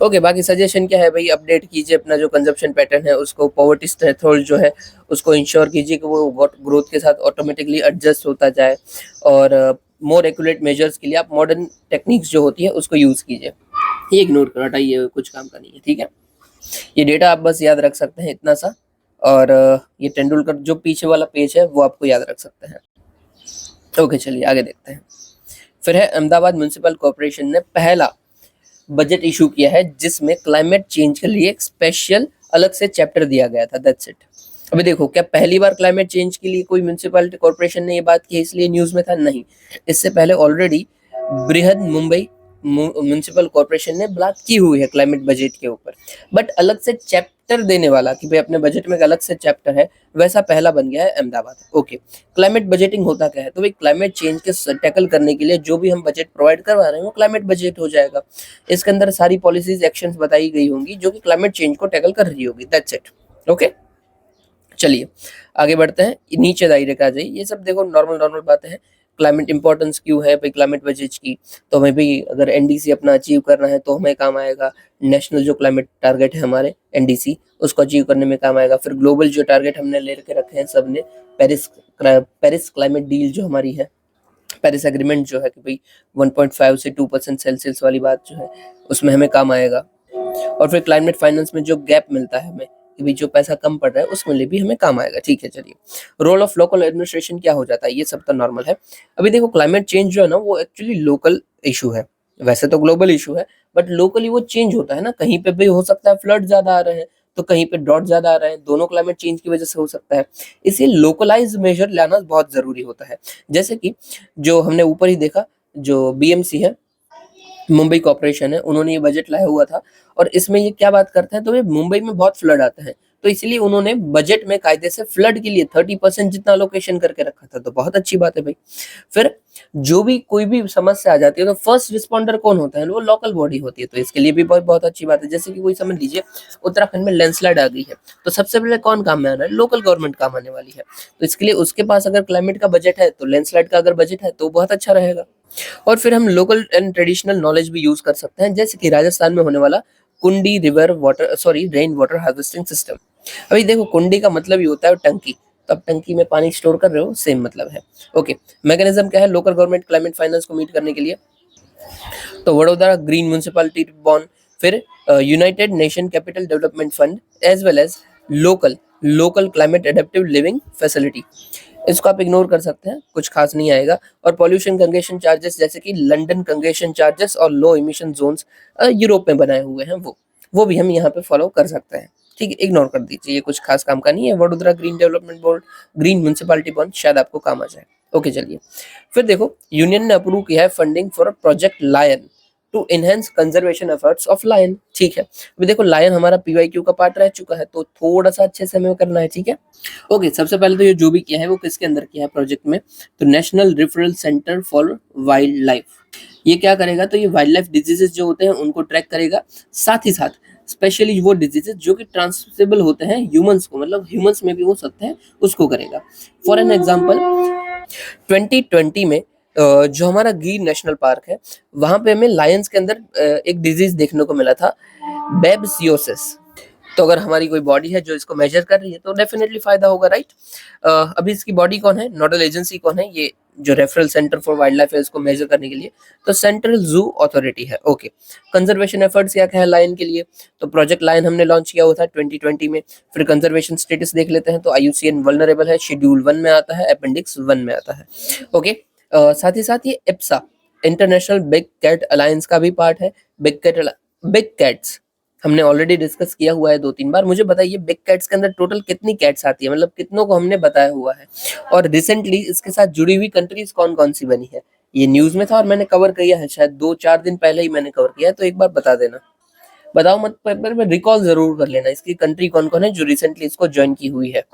ओके, बाकी सजेशन क्या है भाई? अपडेट कीजिए अपना जो कंजप्शन पैटर्न है उसको, पॉवर्टी थ्रेशोल्ड जो है उसको इंश्योर कीजिए कि वो ग्रोथ के साथ ऑटोमेटिकली एडजस्ट होता जाए, और मोर एक्यूरेट मेजर्स के लिए आप मॉडर्न टेक्निक्स जो होती है उसको यूज कीजिए। ये इग्नोर कर हटाइए, कुछ काम का नहीं है, ठीक है। ये डेटा आप बस याद रख सकते हैं इतना सा, और ये तेंदुलकर जो पीछे वाला पेज है वो आपको याद रख सकते हैं। ओके, चलिए आगे देखते हैं। फिर है, अहमदाबाद म्युनिसिपल कॉर्पोरेशन ने पहला बजट इशू किया है जिसमें क्लाइमेट चेंज के लिए एक स्पेशल अलग से चैप्टर दिया गया था, दैट्स इट। अभी देखो, क्या पहली बार क्लाइमेट चेंज के लिए कोई म्युनिसिपैलिटी कॉर्पोरेशन ने ये बात की इसलिए न्यूज में था? नहीं, इससे पहले ऑलरेडी बृहद मुंबई म्युनिसिपल कॉर्पोरेशन ने बात की हुई है क्लाइमेट बजट के ऊपर, बट अलग से चैप्टर देने वाला कि भाई अपने बजट में एक अलग से चैप्टर है, वैसा पहला बन गया है अहमदाबाद। ओके, क्लाइमेट बजटिंग होता क्या है? तो भाई क्लाइमेट चेंज के टैकल करने के लिए जो भी हम बजट प्रोवाइड करवा रहे हैं वो क्लाइमेट बजट हो जाएगा। इसके अंदर सारी पॉलिसीज, एक्शंस बताई गई होंगी जो कि क्लाइमेट चेंज को टैकल कर रही होगी, दैट्स इट। ओके, चलिए आगे बढ़ते हैं। नीचे दायरे का आ जाइए, ये सब देखो नॉर्मल नॉर्मल बातें हैं। क्लाइमेट इंपॉर्टेंस क्यों है भाई क्लाइमेट बजट की? तो हमें भी अगर एनडीसी अपना अचीव करना है तो हमें काम आएगा। नेशनल जो क्लाइमेट टारगेट है हमारे एनडीसी, उसको अचीव करने में काम आएगा। फिर ग्लोबल जो टारगेट हमने ले के रखे हैं सबने, पेरिस क्लाइमेट डील जो हमारी है, पेरिस एग्रीमेंट जो है कि भाई 1.5 से 2% सेल्सियस वाली बात जो है, उसमें हमें काम आएगा। और फिर क्लाइमेट फाइनेंस में जो गैप मिलता है हमें, कि भाई जो पैसा कम पड़ रहा है उसमें लिए भी हमें काम आएगा, ठीक है। चलिए, रोल ऑफ लोकल एडमिनिस्ट्रेशन क्या हो जाता है? ये सब तो नॉर्मल है। अभी देखो, क्लाइमेट चेंज जो है ना वो एक्चुअली लोकल इशू है, वैसे तो ग्लोबल इशू है, बट लोकली वो चेंज होता है ना। कहीं पे भी हो सकता है फ्लड ज्यादा आ रहे हैं, तो कहीं पे ड्रॉट ज्यादा आ रहे हैं, दोनों क्लाइमेट चेंज की वजह से हो सकता है। इसलिए लोकलाइज मेजर लाना बहुत जरूरी होता है। जैसे कि जो हमने ऊपर ही देखा, जो बीएमसी है, मुंबई कॉर्पोरेशन है, उन्होंने ये बजट लाया हुआ था, और इसमें ये क्या बात करते हैं, तो ये मुंबई में बहुत फ्लड आता है, तो इसलिए उन्होंने बजट में कायदे से फ्लड के लिए 30% जितना लोकेशन करके रखा था, तो बहुत अच्छी बात है भाई। फिर जो भी कोई भी समस्या आ जाती है तो फर्स्ट रिस्पॉन्डर कौन होता है? वो लोकल बॉडी होती है, तो इसके लिए भी बहुत बहुत अच्छी बात है। जैसे कि कोई समझ लीजिए उत्तराखंड में लैंडस्लाइड आ गई है, तो सबसे पहले कौन काम में आना है? लोकल गवर्नमेंट काम आने वाली है। तो इसके लिए उसके पास अगर क्लाइमेट का बजट है तो लैंडस्लाइड का अगर बजट है तो बहुत अच्छा रहेगा। और फिर हम लोकल एंड ट्रेडिशनल नॉलेज भी यूज कर सकते हैं, जैसे कि राजस्थान में होने वाला कुंडी river water rain water harvesting system. अभी देखो, कुंडी का मतलब ही होता है टंकी, तो अब टंकी में पानी स्टोर कर रहे हो, सेम मतलब है। ओके, मैकेनिज्म क्या है लोकल गवर्नमेंट क्लाइमेट फाइनेंस को मीट करने के लिए? तो वडोदरा ग्रीन म्युनिसिपैलिटी बॉन्ड, फिर United Nation capital development fund, as well as local climate adaptive living facility. इसको आप इग्नोर कर सकते हैं, कुछ खास नहीं आएगा। और पॉल्यूशन कंजेशन चार्जेस, जैसे कि लंदन कंजेशन चार्जेस और लो इमिशन जोन्स यूरोप में बनाए हुए हैं, वो भी हम यहाँ पे फॉलो कर सकते हैं। ठीक है, इग्नोर कर दीजिए, ये कुछ खास काम का नहीं है। Vadodara green development board, green municipality bond शायद आपको काम आ जाए। ओके चलिए, फिर देखो यूनियन ने अप्रूव किया है funding for project lion to enhance conservation efforts of lion. ठीक है, अभी देखो लायन हमारा पीवाईक्यू का पार्ट रह चुका है, तो थोड़ा सा अच्छे से हमें करना है। ठीक है, ओके, सबसे पहले तो ये जो भी किया है वो किसके अंदर किया है प्रोजेक्ट में, तो national referral centre for wild life. ये क्या करेगा, तो ये वाइल्ड लाइफ डिजीजेस जो होते हैं उनको ट्रैक करेगा, साथ ही साथ स्पेशली वो डिजीजेस जो कि ट्रांसमिसेबल होते हैं ह्यूमंस को, मतलब ह्यूमंस में भी हो सकते हैं, उसको करेगा। फॉर एन एग्जांपल 2020 में जो हमारा गिर नेशनल पार्क है वहां पे हमें लायंस के अंदर एक डिजीज देखने को मिला था, बेबसियोसिस। तो अगर हमारी कोई बॉडी है जो इसको मेजर कर रही है तो डेफिनेटली फायदा होगा, राइट। अभी इसकी बॉडी कौन है, नोडल एजेंसी कौन है, ये जो referral centre for wild life है इसको मेजर करने के लिए, तो सेंट्रल जू अथॉरिटी है। ओके, कंजर्वेशन एफर्ट्स क्या है लायन के लिए, तो प्रोजेक्ट लायन हमने लॉन्च किया हुआ था 2020 में। फिर कंजर्वेशन स्टेटस देख लेते हैं, तो IUCN वल्नरेबल है, शेड्यूल 1 में आता है, अपेंडिक्स 1 में आता है। ओके, साथ ही साथ ये एप्सा इंटरनेशनल बिग कैट अलायंस का भी पार्ट है। बिग कैट्स हमने ऑलरेडी डिस्कस किया हुआ है 2-3 बार। मुझे बताइए बिग कैट्स के अंदर टोटल कितनी कैट्स आती है, मतलब कितनों को हमने बताया हुआ है, और रिसेंटली इसके साथ जुड़ी हुई कंट्रीज कौन कौन सी बनी है। ये न्यूज में था और मैंने कवर किया है, शायद 2-4 दिन पहले ही मैंने कवर किया है, तो एक बार बता देना, बताओ मत पर रिकॉल जरूर कर लेना इसकी कंट्री कौन कौन है जो रिसेंटली इसको ज्वाइन की हुई है,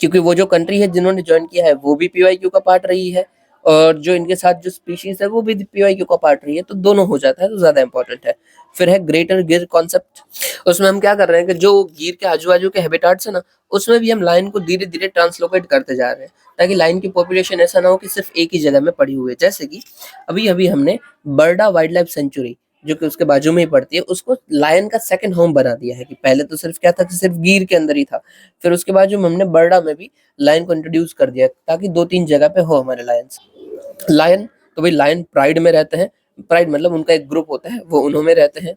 क्योंकि वो जो कंट्री है जिन्होंने ज्वाइन किया है वो भी पीवाईक्यू का पार्ट रही है, और जो इनके साथ जो स्पीशीज है वो भी पीवाईक्यू का पार्ट रही है, तो दोनों हो जाता है तो ज्यादा इंपॉर्टेंट है। फिर है ग्रेटर गिर कॉन्सेप्ट, उसमें हम क्या कर रहे हैं कि जो गिर के आजू बाजू के हैबिटाट्स है ना, उसमें भी हम लाइन को धीरे धीरे ट्रांसलोकेट करते जा रहे हैं, ताकि लाइन की पॉपुलेशन ऐसा ना हो कि सिर्फ एक ही जगह में पड़ी हुई है। जैसे कि अभी अभी हमने बर्डा वाइल्ड लाइफ सेंचुरी जो कि उसके बाजू में ही पड़ती है, उसको लायन का सेकंड होम बना दिया है, कि पहले तो सिर्फ क्या था कि सिर्फ गिर के अंदर ही था, फिर उसके बाद जो हमने बर्डा में भी लायन को इंट्रोड्यूस कर दिया, ताकि 2-3 जगह पे हो हमारे लायंस। लायन तो भाई लायन प्राइड में रहते हैं, प्राइड मतलब उनका एक ग्रुप होता है, वो उन्हों में रहते हैं।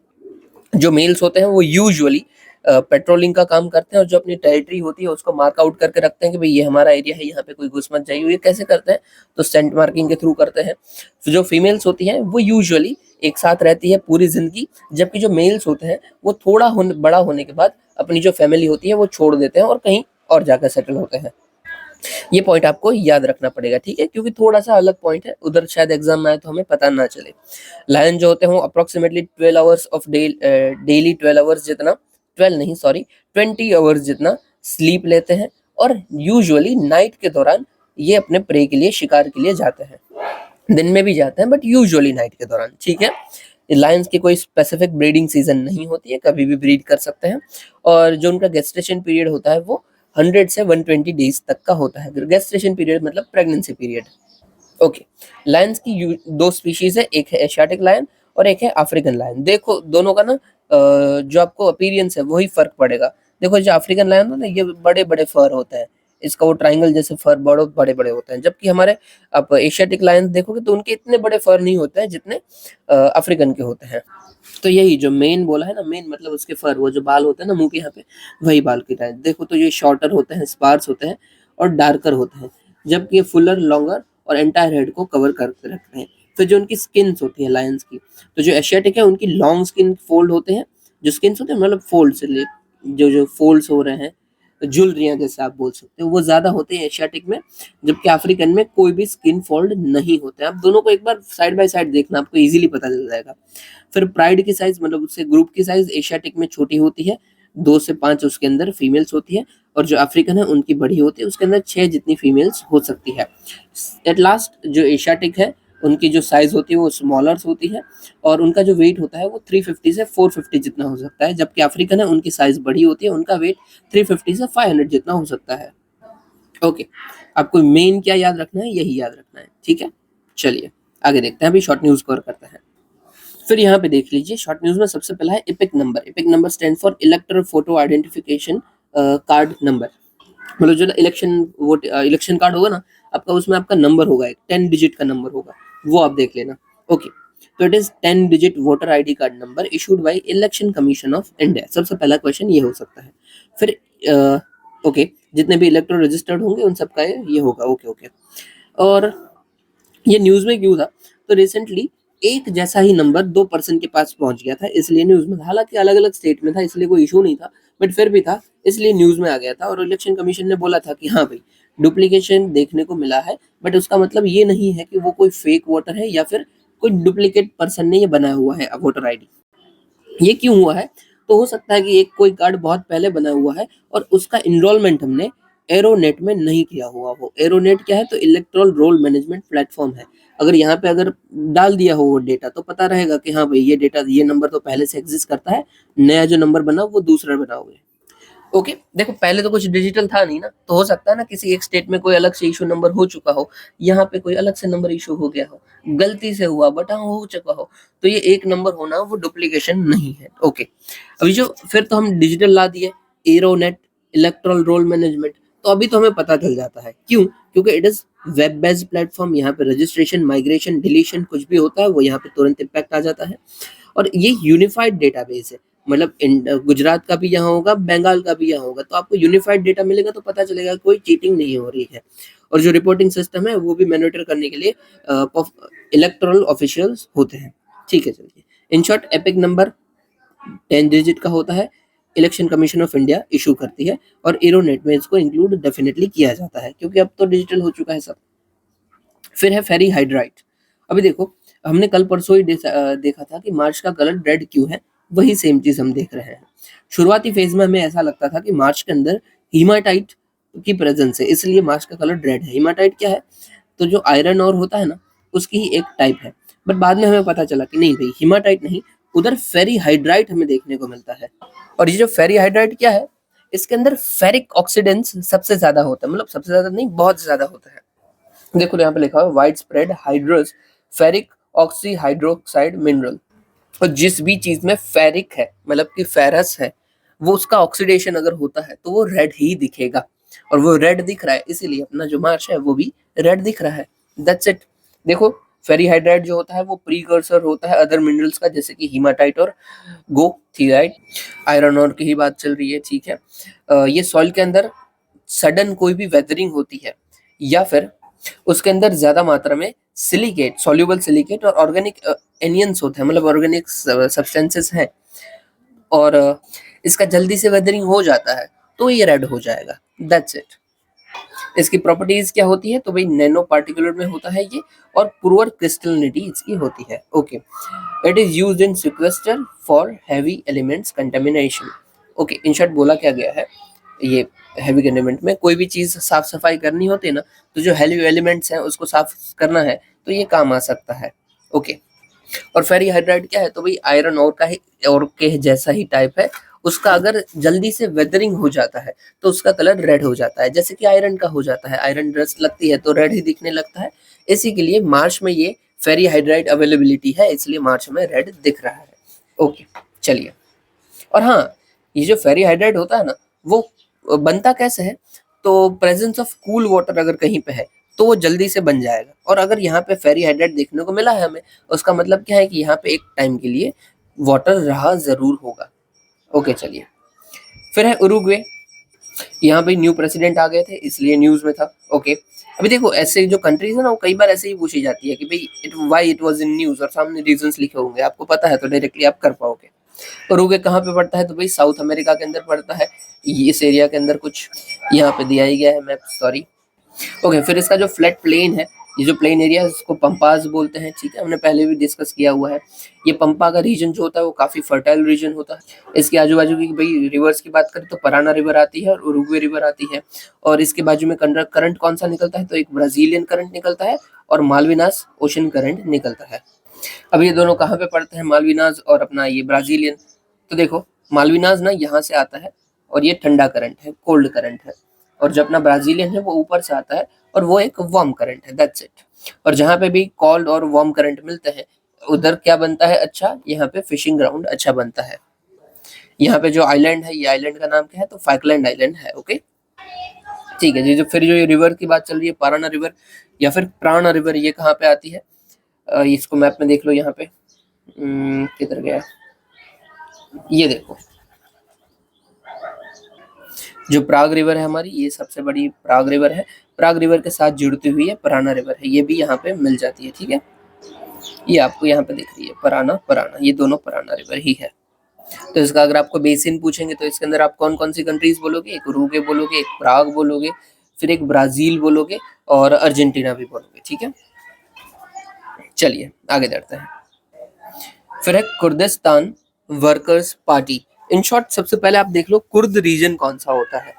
जो मेल्स होते हैं वो यूजुअली पेट्रोलिंग का काम करते हैं, और जो अपनी टेरिटरी होती है उसको मार्क आउट करके रखते हैं कि भाई ये हमारा एरिया है, यहाँ पे कोई घुस मत जाइए। ये कैसे करते हैं, तो सेंट मार्किंग के थ्रू करते हैं। तो जो फीमेल्स होती हैं वो यूजुअली एक साथ रहती है पूरी जिंदगी, जबकि जो मेल्स होते हैं वो थोड़ा बड़ा होने के बाद अपनी जो फैमिली होती है वो छोड़ देते हैं और कहीं और जाकर सेटल होते हैं। ये पॉइंट आपको याद रखना पड़ेगा, ठीक है, क्योंकि थोड़ा सा अलग पॉइंट है, उधर शायद एग्जाम में आए तो हमें पता ना चले। लायन जो होते हैं वो approximately 12 hours of daily 12 hours जितना, 12 नहीं सॉरी 20 आवर्स जितना स्लीप लेते हैं, और यूजुअली नाइट के दौरान ये अपने प्रे के लिए, शिकार के लिए जाते हैं। दिन में भी जाते हैं बट यूजुअली नाइट के दौरान, ठीक है। लायंस की कोई स्पेसिफिक ब्रीडिंग सीजन नहीं होती है, कभी भी ब्रीड कर सकते हैं, और जो उनका गेस्टेशन पीरियड होता है वो 100 से 120 डेज तक का होता है। गेस्टेशन पीरियड मतलब प्रेगनेंसी पीरियड। ओके, लायंस की 2 स्पीशीज है, एक है एशियाटिक लायन और एक है अफ्रीकन लायन। देखो दोनों का ना जो आपको अपीरियंस है वही फर्क पड़ेगा। देखो जो अफ्रीकन लायन होता है ये बड़े बड़े फर होते हैं, इसका वो ट्राइंगल जैसे फर बहुत बड़े बड़े होते हैं, जबकि हमारे आप एशियाटिक लायन देखोगे तो उनके इतने बड़े फर नहीं होते हैं जितने अफ्रीकन के होते हैं। तो यही जो मेन बोला है ना, मेन मतलब उसके फर, वो जो बाल होते हैं ना मुंह के यहाँ पे, वही बाल की टाइप देखो तो ये शॉर्टर होते हैं, स्पार्स होते हैं और डार्कर होते हैं, जबकि ये फुलर, लॉन्गर और एंटायर हेड को कवर करके रखते हैं। फिर जो उनकी स्किन्स होती है लायंस की, तो जो एशियाटिक है उनकी लॉन्ग स्किन फोल्ड होते हैं, जो स्किन्स होते हैं मतलब फोल्ड से जो जो फोल्ड्स हो रहे हैं, ज्वेलरियां जैसे आप बोल सकते हो, वो ज्यादा होते हैं एशियाटिक में, जबकि अफ्रीकन में कोई भी स्किन फोल्ड नहीं होते हैं। आप दोनों को एक बार साइड बाय साइड देखना, आपको इजीली पता चल जाएगा। फिर प्राइड की साइज मतलब उससे ग्रुप की साइज एशियाटिक में छोटी होती है, 2 से 5 उसके अंदर फीमेल्स होती है, और जो अफ्रीकन है उनकी बड़ी होती है, उसके अंदर 6 जितनी फीमेल्स हो सकती है। एट लास्ट जो एशियाटिक है उनकी जो साइज होती है वो स्मॉलर होती है, और उनका जो वेट होता है वो 350 से 450 जितना हो सकता है, जबकि अफ्रीकन है उनकी साइज बड़ी होती है, उनका वेट 350 से 500 जितना हो सकता है। ओके, आपको मेन क्या याद रखना है, यही याद रखना है, ठीक है। चलिए आगे देखते हैं, अभी शॉर्ट न्यूज कवर करते हैं। फिर यहाँ पे देख लीजिए शॉर्ट न्यूज में सबसे पहला है EPIC number. EPIC number stand for electoral photo identification card number, मतलब जो इलेक्शन कार्ड होगा ना आपका, उसमें आपका नंबर होगा, एक 10 डिजिट का नंबर होगा, वो आप देख लेना। ओके, तो it is 10 digit voter ID card number issued by election commission of India. सबसे पहला क्वेश्चन ये हो सकता है। फिर ओके, जितने भी इलेक्टोरल रजिस्टर्ड होंगे उन सबका ये होगा। ओके ओके, और ये न्यूज में क्यों था, तो रिसेंटली एक जैसा ही नंबर 2 पर्सन के पास पहुंच गया था, इसलिए न्यूज में था। हालांकि अलग अलग स्टेट में था इसलिए कोई इशू नहीं था, बट फिर भी था, इसलिए न्यूज़ में आ गया था और इलेक्शन कमीशन ने बोला था कि हाँ भाई, डुप्लीकेशन देखने को मिला है, बट उसका मतलब ये नहीं है कि वो कोई फेक वोटर है या फिर कोई डुप्लीकेट पर्सन ने ये बनाया हुआ है वोटर आईडी। ये क्यों हुआ है? तो हो सकता है कि एक कोई कार्ड बहुत पहले बना हुआ है और उसका एनरोलमेंट हमने एरोनेट में नहीं किया हुआ हो। एरोनेट क्या है? तो इलेक्टोरल रोल मैनेजमेंट प्लेटफॉर्म है। अगर यहाँ पे अगर डाल दिया हो वो डेटा तो पता रहेगा कि हाँ भाई ये डेटा, ये नंबर तो पहले से एग्जिस्ट करता है, नया जो नंबर बना वो दूसरा बना हुआ है। ओके, देखो पहले तो कुछ डिजिटल था नहीं ना, तो हो सकता है ना किसी एक स्टेट में कोई अलग से इशू नंबर हो चुका हो, यहाँ पे कोई अलग से नंबर इशू हो गया हो, गलती से हुआ बट हाँ हो चुका हो, तो ये एक नंबर होना वो डुप्लीकेशन नहीं है। ओके, अभी जो फिर तो हम डिजिटल ला दिए, एरोनेट, इलेक्टोरल रोल मैनेजमेंट, तो अभी तो हमें पता चल जाता है। क्यों? क्योंकि it is web based platform, यहाँ पे रजिस्ट्रेशन, माइग्रेशन, डिलीशन कुछ भी होता है वो यहाँ पे तुरंत इम्पैक्ट आ जाता है। और ये यूनिफाइड डेटाबेस है, मतलब गुजरात का भी यहाँ होगा, बंगाल का भी यहाँ होगा, तो आपको यूनिफाइड डेटा मिलेगा तो पता चलेगा कोई चीटिंग नहीं हो रही है। और जो रिपोर्टिंग सिस्टम है वो भी मॉनिटर करने के लिए इलेक्टोरल ऑफिशियल्स होते हैं। ठीक है, चलिए, in short epic number 10 digit का होता है, election commission of India issue करती है और एरोनेट में इसको इंक्लूड डेफिनेटली किया जाता है क्योंकि अब तो डिजिटल हो चुका है सब। फिर है फेरी हाइड्राइट। अभी देखो, हमने कल परसों ही देखा था कि मार्च का कलर रेड क्यों है, वही सेम चीज हम देख रहे हैं। शुरुआती फेज में हमें ऐसा लगता था कि मार्च के अंदर हीमाटाइट की प्रेजेंस है, इसलिए मार्च का कलर रेड है। हीमाटाइट क्या है? तो जो आयरन और होता है ना, उसकी ही एक टाइप है। बट बाद में हमें पता चला कि नहीं भाई, हीमाटाइट नहीं, उधर फेरी हाइड्राइट हमें देखने को मिलता है। और ये जो फेरी हाइड्राइट क्या है, इसके अंदर फेरिक ऑक्सीडेंस सबसे ज्यादा होता है, मतलब सबसे ज्यादा नहीं, बहुत ज्यादा होता है। देखो यहाँ पे लिखा हुआ है wide spread hydrous ferric oxy hydroxide mineral. और जिस भी चीज में फेरिक है, मतलब कि फेरस है, वो उसका ऑक्सीडेशन अगर होता है तो वो रेड ही दिखेगा। और वो रेड दिख रहा है, इसीलिए अपना जो मार्च है वो भी रेड दिख रहा है। That's it. देखो, फेरीहाइड्राइट जो होता है वो प्रीकर्सर होता है अदर मिनरल्स का, जैसे कि हीमाटाइट और गोथियाइट। आयरन और की ही बात चल रही है, ठीक है। ये सॉइल के अंदर सडन कोई भी वेदरिंग होती है या फिर उसके अंदर ज्यादा मात्रा में सिलिकेट, सॉल्युबल सिलिकेट और ऑर्गेनिक एनियंस होते हैं, मतलब ऑर्गेनिक सब्सटेंसेस हैं, और इसका जल्दी से वेदरिंग हो जाता है तो ये रेड हो जाएगा। That's it. इसकी प्रॉपर्टीज क्या होती है? तो भाई नैनो पार्टिकुलर में होता है ये, और पुअर क्रिस्टलिनिटी इसकी होती है। Okay, it is used in sequester for heavy elements contamination. Okay, in short बोला क्या गया है, ये हैवी कंटेमिनेंट में कोई भी चीज साफ सफाई करनी होती है ना, तो जो हैवी एलिमेंट्स हैं उसको साफ करना है तो ये काम आ सकता है। ओके, और फेरी हाइड्राइड क्या है? तो भाई आयरन और का ही, और के जैसा ही टाइप है। उसका अगर जल्दी से वेदरिंग हो जाता है तो उसका कलर रेड हो जाता है, जैसे कि आयरन का हो जाता है। आयरन रस्ट लगती है तो रेड ही दिखने लगता है। इसी के लिए मार्च में ये फेरी हाइड्राइड अवेलेबिलिटी है, इसलिए मार्च में रेड दिख रहा है। ओके, चलिए। और हाँ, ये जो फेरी हाइड्राइड होता है ना, वो बनता कैसे है? तो प्रेजेंस ऑफ कूल वाटर अगर कहीं पे है तो वो जल्दी से बन जाएगा। और अगर यहाँ पे फेरी हाइड्राइड देखने को मिला है हमें, उसका मतलब क्या है कि यहाँ पे एक टाइम के लिए वाटर रहा जरूर होगा। ओके, चलिए। फिर है उरुग्वे। यहाँ पे न्यू प्रेसिडेंट आ गए थे, इसलिए न्यूज में था। ओके, अभी देखो ऐसे जो कंट्रीज है ना, वो कई बार ऐसे ही पूछी जाती है कि भाई why it was in news, और सामने रीजंस लिखे होंगे, आपको पता है तो डायरेक्टली आप कर पाओगे। उरुग्वे कहाँ पे पड़ता है? तो भाई साउथ अमेरिका के अंदर पड़ता है, इस एरिया के अंदर कुछ यहाँ पे दिया ही गया है मैप, सॉरी। ओके, फिर इसका जो फ्लैट प्लेन है, ये जो प्लेन एरिया है इसको पंपास बोलते हैं, ठीक है, हमने पहले भी डिस्कस किया हुआ है। ये पंपा का रीजन जो होता है वो काफी फर्टाइल रीजन होता है। इसके आजू बाजू की भाई रिवर्स की बात करें तो पराना रिवर आती है और उरुग्वे रिवर आती है। और इसके बाजू में करंट कौन सा निकलता है? तो एक ब्राजीलियन करंट निकलता है और मालविनास ओशन करंट निकलता है। अब ये दोनों कहाँ पे पड़ते हैं, मालविनास और अपना ये ब्राजीलियन? तो देखो, मालविनास ना यहाँ से आता है और ये ठंडा करंट है, कोल्ड करंट है। और जो अपना ब्राजीलियन है वो ऊपर से आता है और वो एक वार्म करंट है। That's it. और जहाँ पे भी कोल्ड और वार्म करंट मिलते हैं उधर क्या बनता है? अच्छा, यहाँ पे फिशिंग ग्राउंड अच्छा बनता है। यहाँ पे जो आइलैंड है, ये आइलैंड का नाम क्या है? तो फाकलैंड आइलैंड है। ओके, ठीक है जी। जो फिर जो ये रिवर की बात चल रही है, पाराना रिवर या फिर प्राणा रिवर, ये कहाँ पे आती है? इसको मैप में देख लो, यहाँ पे किधर गया, ये देखो, जो प्राग रिवर है हमारी, ये सबसे बड़ी प्राग रिवर है। प्राग रिवर के साथ जुड़ती हुई है पराना रिवर है, ये भी यहाँ पे मिल जाती है, ठीक है। ये आपको यहाँ पे दिख रही है पराना, ये दोनों पराना रिवर ही है। तो इसका अगर आपको बेसिन पूछेंगे तो इसके अंदर आप कौन कौन सी कंट्रीज बोलोगे, एक उरुग्वे बोलोगे, एक प्राग बोलोगे, फिर एक ब्राजील बोलोगे और अर्जेंटीना भी बोलोगे। ठीक है, चलिए आगे बढ़ते हैं। फिर है Kurdistan workers party. In short सबसे पहले आप देख लो कुर्द रीजन कौन सा होता है।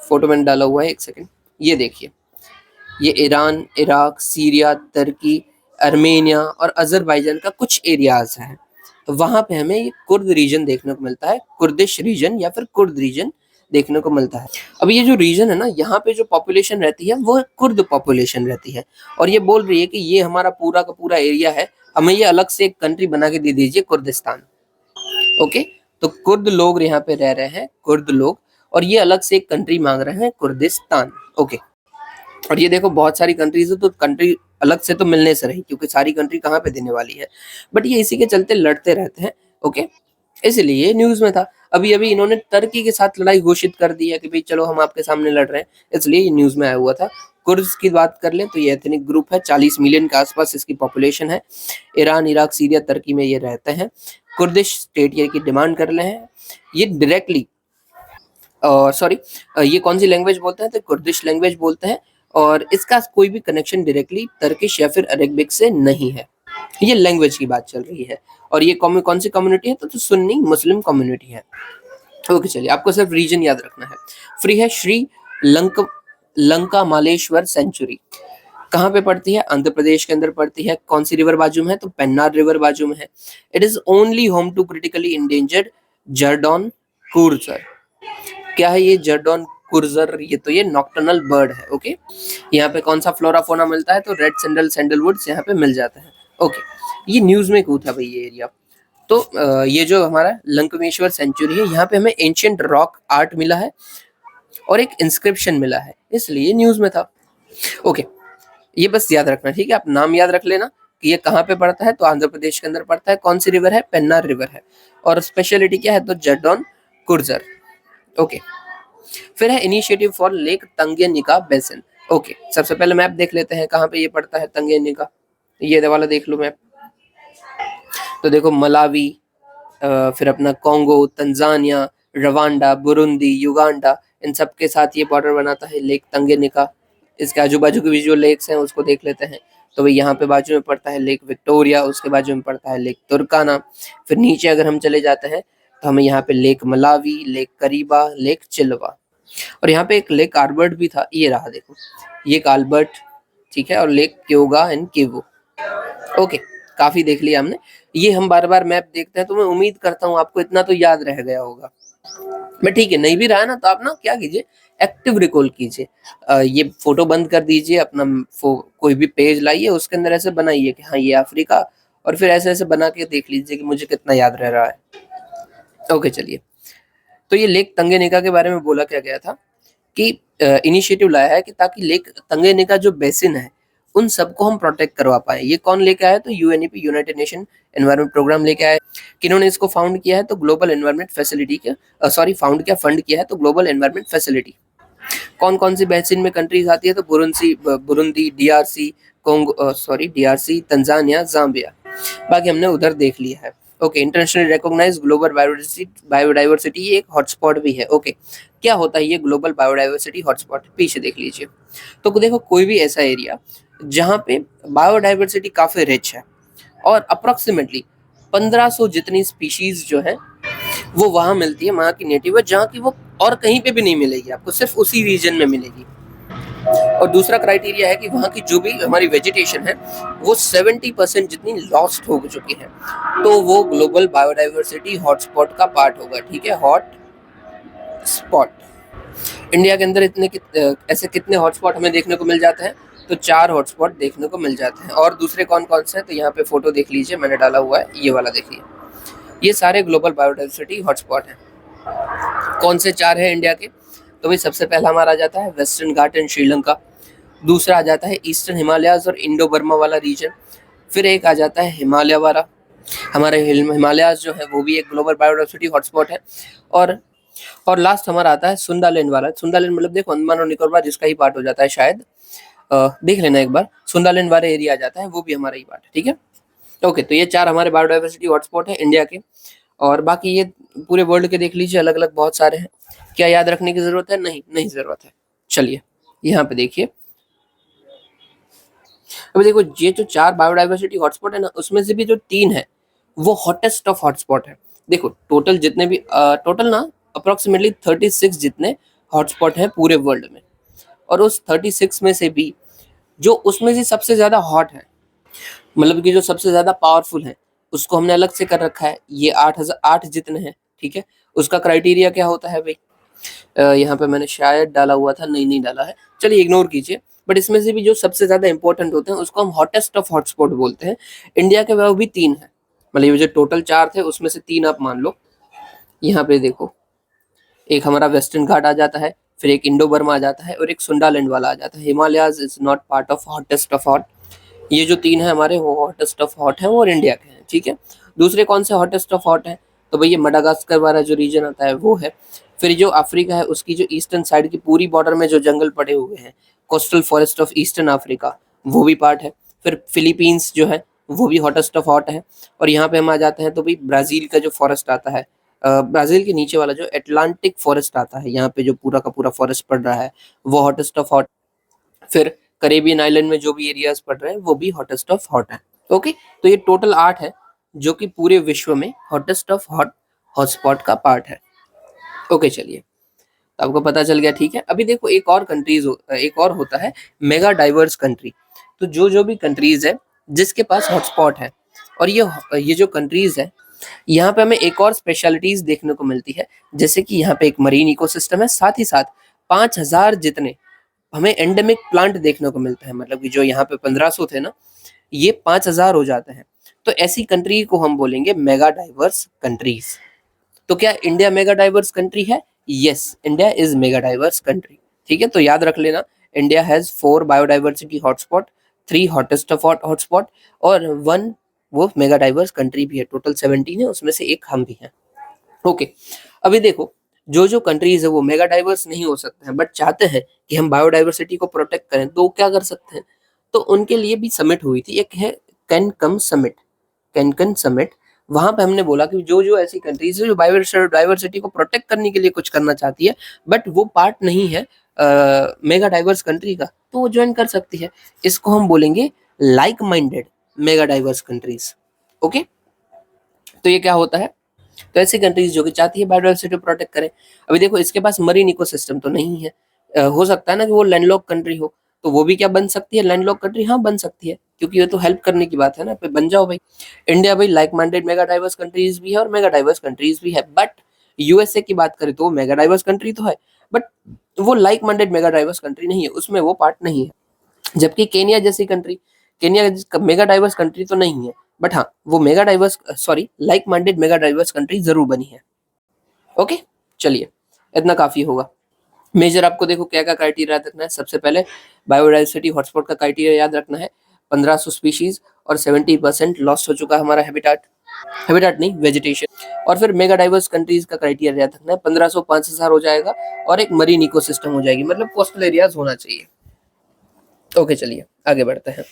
फोटो मैंने डाला हुआ है, एक सेकंड, ये देखिए, ये ईरान, इराक, सीरिया, तुर्की, आर्मेनिया और अजरबैजान का कुछ एरियाज हैं। तो वहां पे हमें ये कुर्द रीजन देखने को मिलता है, कुर्दिश रीजन या फिर कुर्द रीजन देखने को मिलता है। अब ये जो रीजन है ना, यहाँ पे जो पॉपुलेशन रहती है वो कुर्द पॉपुलेशन रहती है, और ये बोल रही है कि ये हमारा पूरा का पूरा एरिया है, हमें ये अलग से एक कंट्री बना के दे दीजिए, कुर्दिस्तान। ओके, तो कुर्द लोग यहाँ पे रह रहे हैं, कुर्द लोग, और ये अलग से एक कंट्री मांग रहे हैं, कुर्दिस्तान। ओके, और ये देखो बहुत सारी कंट्रीज है, तो कंट्री अलग से तो मिलने से रही, क्योंकि सारी कंट्री कहाँ पे देने वाली है, बट ये इसी के चलते लड़ते रहते हैं। ओके, इसलिए न्यूज में था। अभी अभी इन्होंने टर्की के साथ लड़ाई घोषित कर दी है कि भाई चलो हम आपके सामने लड़ रहे हैं, इसलिए ये न्यूज में आया हुआ था। कुर्द की बात कर लें तो ये एथनिक ग्रुप है, 40 मिलियन के आसपास इसकी पॉपुलेशन है। ईरान, इराक, सीरिया, तुर्की में ये रहते हैं। कुर्दिश स्टेट ये की डिमांड कर रहे हैं। ये डायरेक्टली सॉरी, ये कौन सी लैंग्वेज बोलते हैं, तो कुर्दिश लैंग्वेज बोलते हैं, और इसका कोई भी कनेक्शन डायरेक्टली टर्किश या फिर अरेबिक से नहीं है। ये लैंग्वेज की बात चल रही है, और ये कौन सी कम्युनिटी है, तो सुन्नी मुस्लिम कम्युनिटी है। ओके, चलिए आपको सिर्फ रीजन याद रखना है। फ्री है श्री लंका मालेश्वर सेंचुरी। कहाँ पे पड़ती है, आंध्र प्रदेश के अंदर पड़ती है। कौन सी रिवर बाजू में है, तो पेन्नार रिवर बाजू में है। It is only home to critically endangered Jerdon courser. क्या है ये जर्डॉन कुर्जर, ये तो ये नॉक्टर्नल बर्ड है। ओके, यहाँ पे कौन सा फ्लोरा फोना मिलता है, तो रेड सैंडलवुड्स यहाँ पे मिल जाते हैं। ओके, ये न्यूज में कूद था भाई ये एरिया। तो ये जो हमारा लंकमेश्वर सेंचुरी है, यहाँ पे हमें एंशियंट रॉक आर्ट मिला है और एक इंस्क्रिप्शन मिला है, इसलिए न्यूज में था। ओके, ये बस याद रखना, ठीक है, आप नाम याद रख लेना कि ये कहाँ पे पड़ता है, तो आंध्र प्रदेश के अंदर पड़ता है। कौन सी रिवर है, पेन्नार रिवर है, और स्पेशलिटी क्या है, तो जर्डॉन कुर्जर। ओके, फिर है initiative for Lake Tanganyika basin. Okay, सबसे पहले मैप देख लेते हैं कहाँ पे ये पड़ता है तंगेनिका। ये वाला देख लो मैप, तो देखो मलावी, फिर अपना Congo, Tanzania, Rwanda, Burundi, Uganda, इन सब के साथ ये बॉर्डर बनाता है लेक तंगेनिका। इसके आजू बाजू के भी जो लेक्स हैं उसको देख लेते हैं, तो भाई यहाँ पे बाजू में पड़ता है लेक विक्टोरिया, उसके बाजू में पड़ता है लेक तुर्काना। फिर नीचे अगर हम चले जाते हैं तो हमें यहाँ पे लेक मलावी, लेक करीबा, लेक चिल्वा, और यहाँ पे एक लेक आल्बर्ट भी था, ये रहा देखो, ये एक आल्बर्ट, ठीक है, और लेक क्योगा एंड किवो। ओके, काफी देख लिया हमने। ये हम बार बार मैप देखते हैं, तो मैं उम्मीद करता हूँ आपको इतना तो याद रह गया होगा। मैं ठीक है, नहीं भी रहा ना तो आप ना क्या कीजिए, एक्टिव रिकॉल कीजिए। ये फोटो बंद कर दीजिए, अपना कोई भी पेज लाइए, उसके अंदर ऐसे बनाइए कि हाँ ये अफ्रीका, और फिर ऐसे ऐसे बना के देख लीजिए कि मुझे कितना याद रह रहा है। ओके, चलिए, तो ये लेक तंगेनिका के बारे में बोला क्या गया था कि इनिशिएटिव लाया है कि ताकि लेक तंगेनिका जो बेसिन है उन सबको हम प्रोटेक्ट करवा पाए। ये कौन लेके आया, तो UNEP, United Nation environment programme लेके आया। किन्होंने इसको फाउंड किया है, तो ग्लोबल एनवायरनमेंट फैसिलिटी के फाउंड किया, फंड किया है, तो ग्लोबल एनवायरनमेंट फैसिलिटी। कौन कौन सी बेसिन में कंट्रीज आती है, तो Burundi, DRC, DRC, Tanzania, Zambia. बाकी हमने उधर देख लिया है। Okay, internationally recognize global biodiversity, ये एक हॉटस्पॉट भी है। ओके, क्या होता है ये ग्लोबल बायोडाइवर्सिटी हॉटस्पॉट, पीछे देख लीजिए। तो देखो कोई भी ऐसा एरिया जहाँ पे बायोडाइवर्सिटी काफी रिच है और अप्रोक्सीमेटली 1500 जितनी स्पीशीज जो है वो वहां मिलती है, वहां की नेटिव है, जहाँ की वो और कहीं पे भी नहीं मिलेगी, आपको सिर्फ उसी रीजन में मिलेगी। और दूसरा क्राइटेरिया है कि वहाँ की जो भी हमारी वेजिटेशन है वो 70% जितनी लॉस्ट हो चुकी है, तो वो ग्लोबल बायोडाइवर्सिटी हॉटस्पॉट का पार्ट होगा। ठीक है, हॉट स्पॉट। इंडिया के अंदर ऐसे कितने हॉटस्पॉट हमें देखने को मिल जाते हैं, तो 4 हॉटस्पॉट देखने को मिल जाते हैं। और दूसरे कौन कौन से हैं, तो यहाँ पे फोटो देख लीजिए, मैंने डाला हुआ है, ये वाला देखिए, ये सारे ग्लोबल बायोडाइवर्सिटी हॉटस्पॉट हैं। कौन से 4 है इंडिया के, तो भाई सबसे पहला हमारा आ जाता है वेस्टर्न घाट एंड श्रीलंका, दूसरा आ जाता है ईस्टर्न हिमालयाज और इंडो बर्मा वाला रीजन, फिर एक आ जाता है हिमालय वाला। हमारे हिमालयाज जो है वो भी एक ग्लोबल बायोडाइवर्सिटी हॉटस्पॉट है। और लास्ट हमारा आता है सुंदालैंड वाला। सुंदालैंड मतलब देखो अंडमान और निकोबार जिसका ही पार्ट हो जाता है शायद, देख लेना एक बार, सुंदालैंड वाला एरिया आ जाता है, वो भी हमारा ही पार्ट है। ठीक है, ओके, तो ये 4 हमारे बायोडाइवर्सिटी हॉटस्पॉट है इंडिया के। और बाकी ये पूरे वर्ल्ड के देख लीजिए, अलग अलग बहुत सारे हैं। क्या याद रखने की जरूरत है? नहीं, नहीं जरूरत है। चलिए यहाँ पे देखिए, अभी देखो ये जो 4 बायोडाइवर्सिटी हॉटस्पॉट है ना, उसमें से भी जो 3 है वो हॉटेस्ट ऑफ हॉटस्पॉट है। देखो टोटल जितने भी टोटल ना अप्रोक्सीमेटली 36 जितने हॉटस्पॉट हैं पूरे वर्ल्ड में, और उस 36 में से भी जो उसमें से सबसे ज्यादा हॉट है, मतलब कि जो सबसे ज्यादा पावरफुल है, उसको हमने अलग से कर रखा है। ये 8 जितने हैं, ठीक है। उसका क्राइटेरिया क्या होता है भाई? यहाँ पे मैंने शायद डाला हुआ था, नहीं नहीं डाला है, चलिए इग्नोर कीजिए। बट इसमें से भी जो सबसे ज्यादा इंपॉर्टेंट होते हैं उसको हम हॉटेस्ट ऑफ हॉटस्पॉट बोलते हैं। इंडिया के वो भी 3 है, मतलब ये जो टोटल 4 थे उसमें से 3 आप मान लो। यहाँ पे देखो, एक हमारा वेस्टर्न घाट आ जाता है, फिर एक इंडो बर्मा आ जाता है, और एक सुंडालैंड वाला आ जाता है। Himalayas is not part of hottest of hot. ये जो 3 है हमारे, वो हॉटेस्ट ऑफ हॉट है, वो और इंडिया के हैं, ठीक है। दूसरे कौन से हॉटेस्ट ऑफ हॉट है? तो भाई ये मडागास्कर वाला जो रीजन आता है वो है। फिर जो अफ्रीका है उसकी जो ईस्टर्न साइड की पूरी बॉर्डर में जो जंगल पड़े हुए हैं, coastal forest of eastern Africa, वो भी पार्ट है। फिर फिलीपींस जो है वो भी हॉटेस्ट ऑफ हॉट है। और यहाँ पे हम आ जाते हैं तो भाई ब्राजील का जो फॉरेस्ट आता है, ब्राजील के नीचे वाला जो एटलांटिक फॉरेस्ट आता है, यहाँ पे जो पूरा का पूरा फॉरेस्ट पड़ रहा है, वो हॉटेस्ट ऑफ हॉट। फिर करेबियन आइलैंड में जो भी एरियाज पड़ रहे हैं वो भी हॉटेस्ट ऑफ हॉट है। ओके, तो ये टोटल 8 है जो कि पूरे विश्व में हॉटेस्ट ऑफ हॉट हॉटस्पॉट का पार्ट है। ओके चलिए, तो आपको पता चल गया, ठीक है। अभी देखो एक और एक और होता है मेगा डाइवर्स कंट्री। तो जो जो भी कंट्रीज है जिसके पास हॉटस्पॉट है, और ये जो कंट्रीज है, यहाँ पे हमें एक और स्पेशलिटीज देखने को मिलती है। जैसे कि यहाँ पे एक मरीन इकोसिस्टम है, साथ ही साथ 5000 जितने हमें एंडेमिक प्लांट देखने को मिलता है। मतलब कि जो यहाँ पे 1500 थे ना, ये 5000 हो जाते हैं। तो ऐसी कंट्री को हम बोलेंगे मेगा डाइवर्स कंट्रीज। तो क्या इंडिया मेगा डाइवर्स कंट्री है? Yes, India is mega diverse country, ठीक है। तो याद रख लेना, India has 4 biodiversity hotspot, 3 hottest of hotspot, और 1 वो मेगा डाइवर्स कंट्री भी है। टोटल 17 है, उसमें से एक हम भी हैं। ओके, अभी देखो जो जो कंट्रीज है वो मेगा डाइवर्स नहीं हो सकते हैं, बट चाहते हैं कि हम बायोडाइवर्सिटी को प्रोटेक्ट करें, तो क्या कर सकते हैं? तो उनके लिए भी समिट हुई थी, एक है कैनकम समिट, कैनकन समिट। वहां पे हमने बोला कि जो जो ऐसी कंट्रीज है जो बायोडाइवर्सिटी को प्रोटेक्ट करने के लिए कुछ करना चाहती है, बट वो पार्ट नहीं है मेगा डाइवर्स कंट्री का, तो वो ज्वाइन कर सकती है। इसको हम बोलेंगे like minded mega diverse countries. Okay, तो ये क्या होता है? तो ऐसी कंट्रीज जो कि चाहती है बायोडाइवर्सिटी को प्रोटेक्ट करें। अभी देखो इसके पास मरीन इकोसिस्टम तो नहीं है, हो सकता है ना कि वो लैंडलॉक कंट्री हो, तो वो भी क्या बन सकती है? लैंडलॉक कंट्री, हाँ बन सकती है, क्योंकि ये तो हेल्प करने की बात है ना, पे बन जाओ भाई। इंडिया भाई like minded mega diverse countries भी है और मेगा डाइवर्स कंट्रीज भी है। बट यूएसए की बात करें तो वो मेगा डाइवर्स कंट्री तो है, बट वो like minded mega diverse country नहीं है, उसमें वो पार्ट नहीं है। जबकि केनिया जैसी country, Kenya mega diverse country तो नहीं है, बट हाँ वो mega diverse sorry like minded mega diverse country जरूर बनी है। ओके, चलिए इतना काफी होगा। मेजर आपको देखो क्या क्या क्राइटेरिया याद रखना है। सबसे पहले बायोडाइवर्सिटी हॉटस्पॉट का क्राइटेरिया याद रखना है, 1500 स्पीशीज और 70% लॉस्ट हो चुका है हमारा हैबिटाट, हैबिटाट नहीं वेजिटेशन। और फिर मेगा डाइवर्स कंट्रीज का क्राइटेरिया याद रखना है, 1500 5000 हो जाएगा, और एक मरीन इकोसिस्टम हो जाएगी, मतलब कोस्टल एरियाज होना चाहिए। ओके चलिए आगे बढ़ते हैं।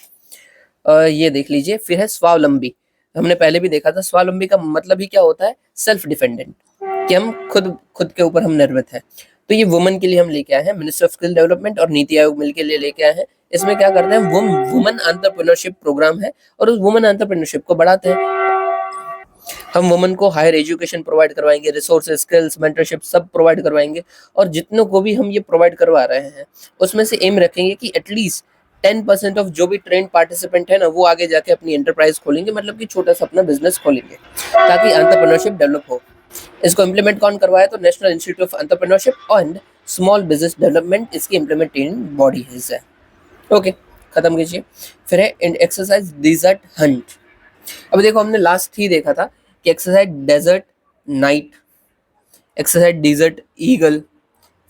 ये देख लीजिए, फिर है स्वावलंबी। हमने पहले भी देखा था, स्वावलंबी का मतलब ही क्या होता है? सेल्फ डिपेंडेंट, कि हम खुद खुद के ऊपर हम निर्भर हैं। तो ये वुमन के लिए हम लेके आए हैं, मिनिस्ट्री ऑफ स्किल डेवलपमेंट और नीति आयोग मिलकर लेके आए हैं। इसमें क्या करते हैं? वुमन एंटरप्रेन्योरशिप प्रोग्राम है, और उस वुमन एंटरप्रेन्योरशिप को बढ़ाते हैं। हम वुमन को हायर एजुकेशन प्रोवाइड करवाएंगे, रिसोर्सेज, स्किल्स, मेंटरशिप सब प्रोवाइड करवाएंगे। और जितनों को भी हम ये प्रोवाइड करवा रहे हैं उसमें से एम रखेंगे कि एटलीस्ट 10% ऑफ जो भी ट्रेंड पार्टिसिपेंट है ना, वो आगे जाके अपनी एंटरप्राइज खोलेंगे, मतलब कि छोटा सा अपना बिजनेस खोलेंगे, ताकि एंटरप्रेन्योरशिप डेवलप हो। इसको इम्प्लीमेंट कौन करवाया? तो national institute of entrepreneurship and small business development इसकी इम्प्लीमेंटिंग बॉडी है। ओके, खत्म कीजिए। फिर है एक्सरसाइज डिजर्ट हंट। अब देखो हमने लास्ट ही देखा था कि exercise desert knight, exercise desert eagle,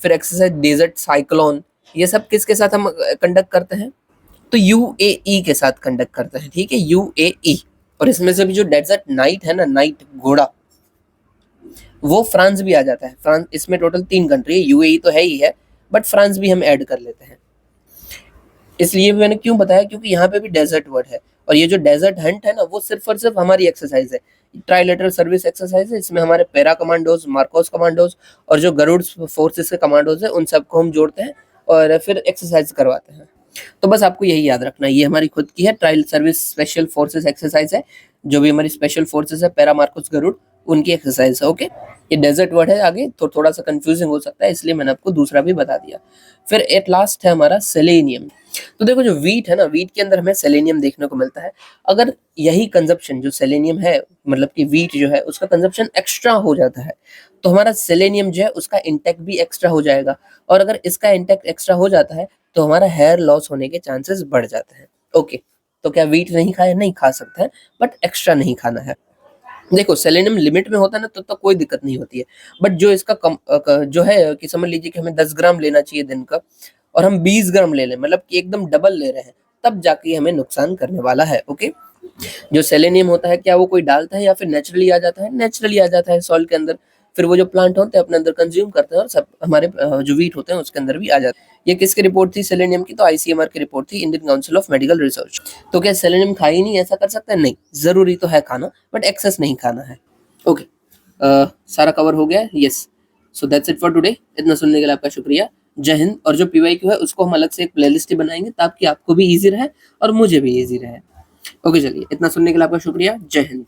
फिर एक्सरसाइज डेजर्ट साइक्लोन, ये सब किसके साथ हम कंडक्ट करते हैं? तो यूएई के साथ कंडक्ट करते हैं, ठीक है, यूएई। और इसमें से भी जो डेजर्ट नाइट है ना, नाइट घोड़ा, वो फ्रांस भी आ जाता है। फ्रांस, इसमें टोटल 3 कंट्री है, यूएई तो है ही है, बट फ्रांस भी हम ऐड कर लेते हैं। इसलिए मैंने क्यों बताया, क्योंकि यहाँ पे भी डेजर्ट वर्ड है, और ये जो डेजर्ट हंट है ना, वो सिर्फ और सिर्फ हमारी एक्सरसाइज है, ट्राइलेटरल सर्विस एक्सरसाइज है। इसमें हमारे पैरा कमांडोज, मार्कोस कमांडोज और जो गरुड़ फोर्सेस के कमांडोज है, उन सबको हम जोड़ते हैं और फिर एक्सरसाइज करवाते हैं। तो बस आपको यही याद रखना है, ये हमारी खुद की है, trial service special forces exercise है। जो भी हमारी स्पेशल फोर्सेस है, पैरा, मार्कोस, गरुड़, उनकी एक्सरसाइज है। ओके, ये डेजर्ट वर्ड है आगे तो थोड़ा सा कंफ्यूजिंग हो सकता है, इसलिए मैंने आपको दूसरा भी बता दिया। फिर एट लास्ट है हमारा सेलेनियम। तो देखो जो वीट है ना, वीट के अंदर हमें सेलेनियम देखने को मिलता है। अगर यही कंजप्शन जो सेलेनियम है, मतलब कि वीट जो है उसका कंजप्शन एक्स्ट्रा हो जाता है, तो हमारा सेलेनियम जो है उसका इंटेक भी एक्स्ट्रा हो जाएगा। और अगर इसका इंटेक एक्स्ट्रा हो जाता है तो हमारा हेयर लॉस होने के चांसेस बढ़ जाते हैं। ओके, तो क्या वीट नहीं खाए? नहीं खा सकते हैं, बट एक्स्ट्रा नहीं खाना है। देखो सेलेनियम लिमिट में होता है ना, तो कोई दिक्कत नहीं होती है। बट जो इसका जो है कि समझ लीजिए कि हमें 10 ग्राम लेना चाहिए दिन का, और हम 20 ग्राम ले लें, मतलब कि एकदम डबल ले रहे हैं, तब जाके हमें नुकसान करने वाला है। ओके, जो सेलेनियम होता है, क्या वो कोई डालता है या फिर नेचुरली आ जाता है? नेचुरली आ जाता है सॉइल के अंदर। फिर वो जो प्लांट होते हैं अपने अंदर कंज्यूम करते हैं और सब हमारे जो वीट होते हैं उसके अंदर भी आ जाते हैं। ये किसकी रिपोर्ट थी सेलेनियम की? तो आईसीएमआर की रिपोर्ट थी, Indian council of medical research. तो क्या सेलेनियम खा ही नहीं, ऐसा कर सकते हैं? नहीं, जरूरी तो है खाना, बट एक्सेस नहीं खाना है। ओके, सारा कवर हो गया है। Yes, so that's it for today. इतना सुनने के लिए आपका शुक्रिया। जय हिंद। और जो पीवाईक्यू है उसको हम अलग से एक प्लेलिस्ट ही बनाएंगे ताकि आपको भी इजी रहे और मुझे भी इजी रहे। ओके, चलिए, इतना सुनने के लिए आपका शुक्रिया। जय हिंद।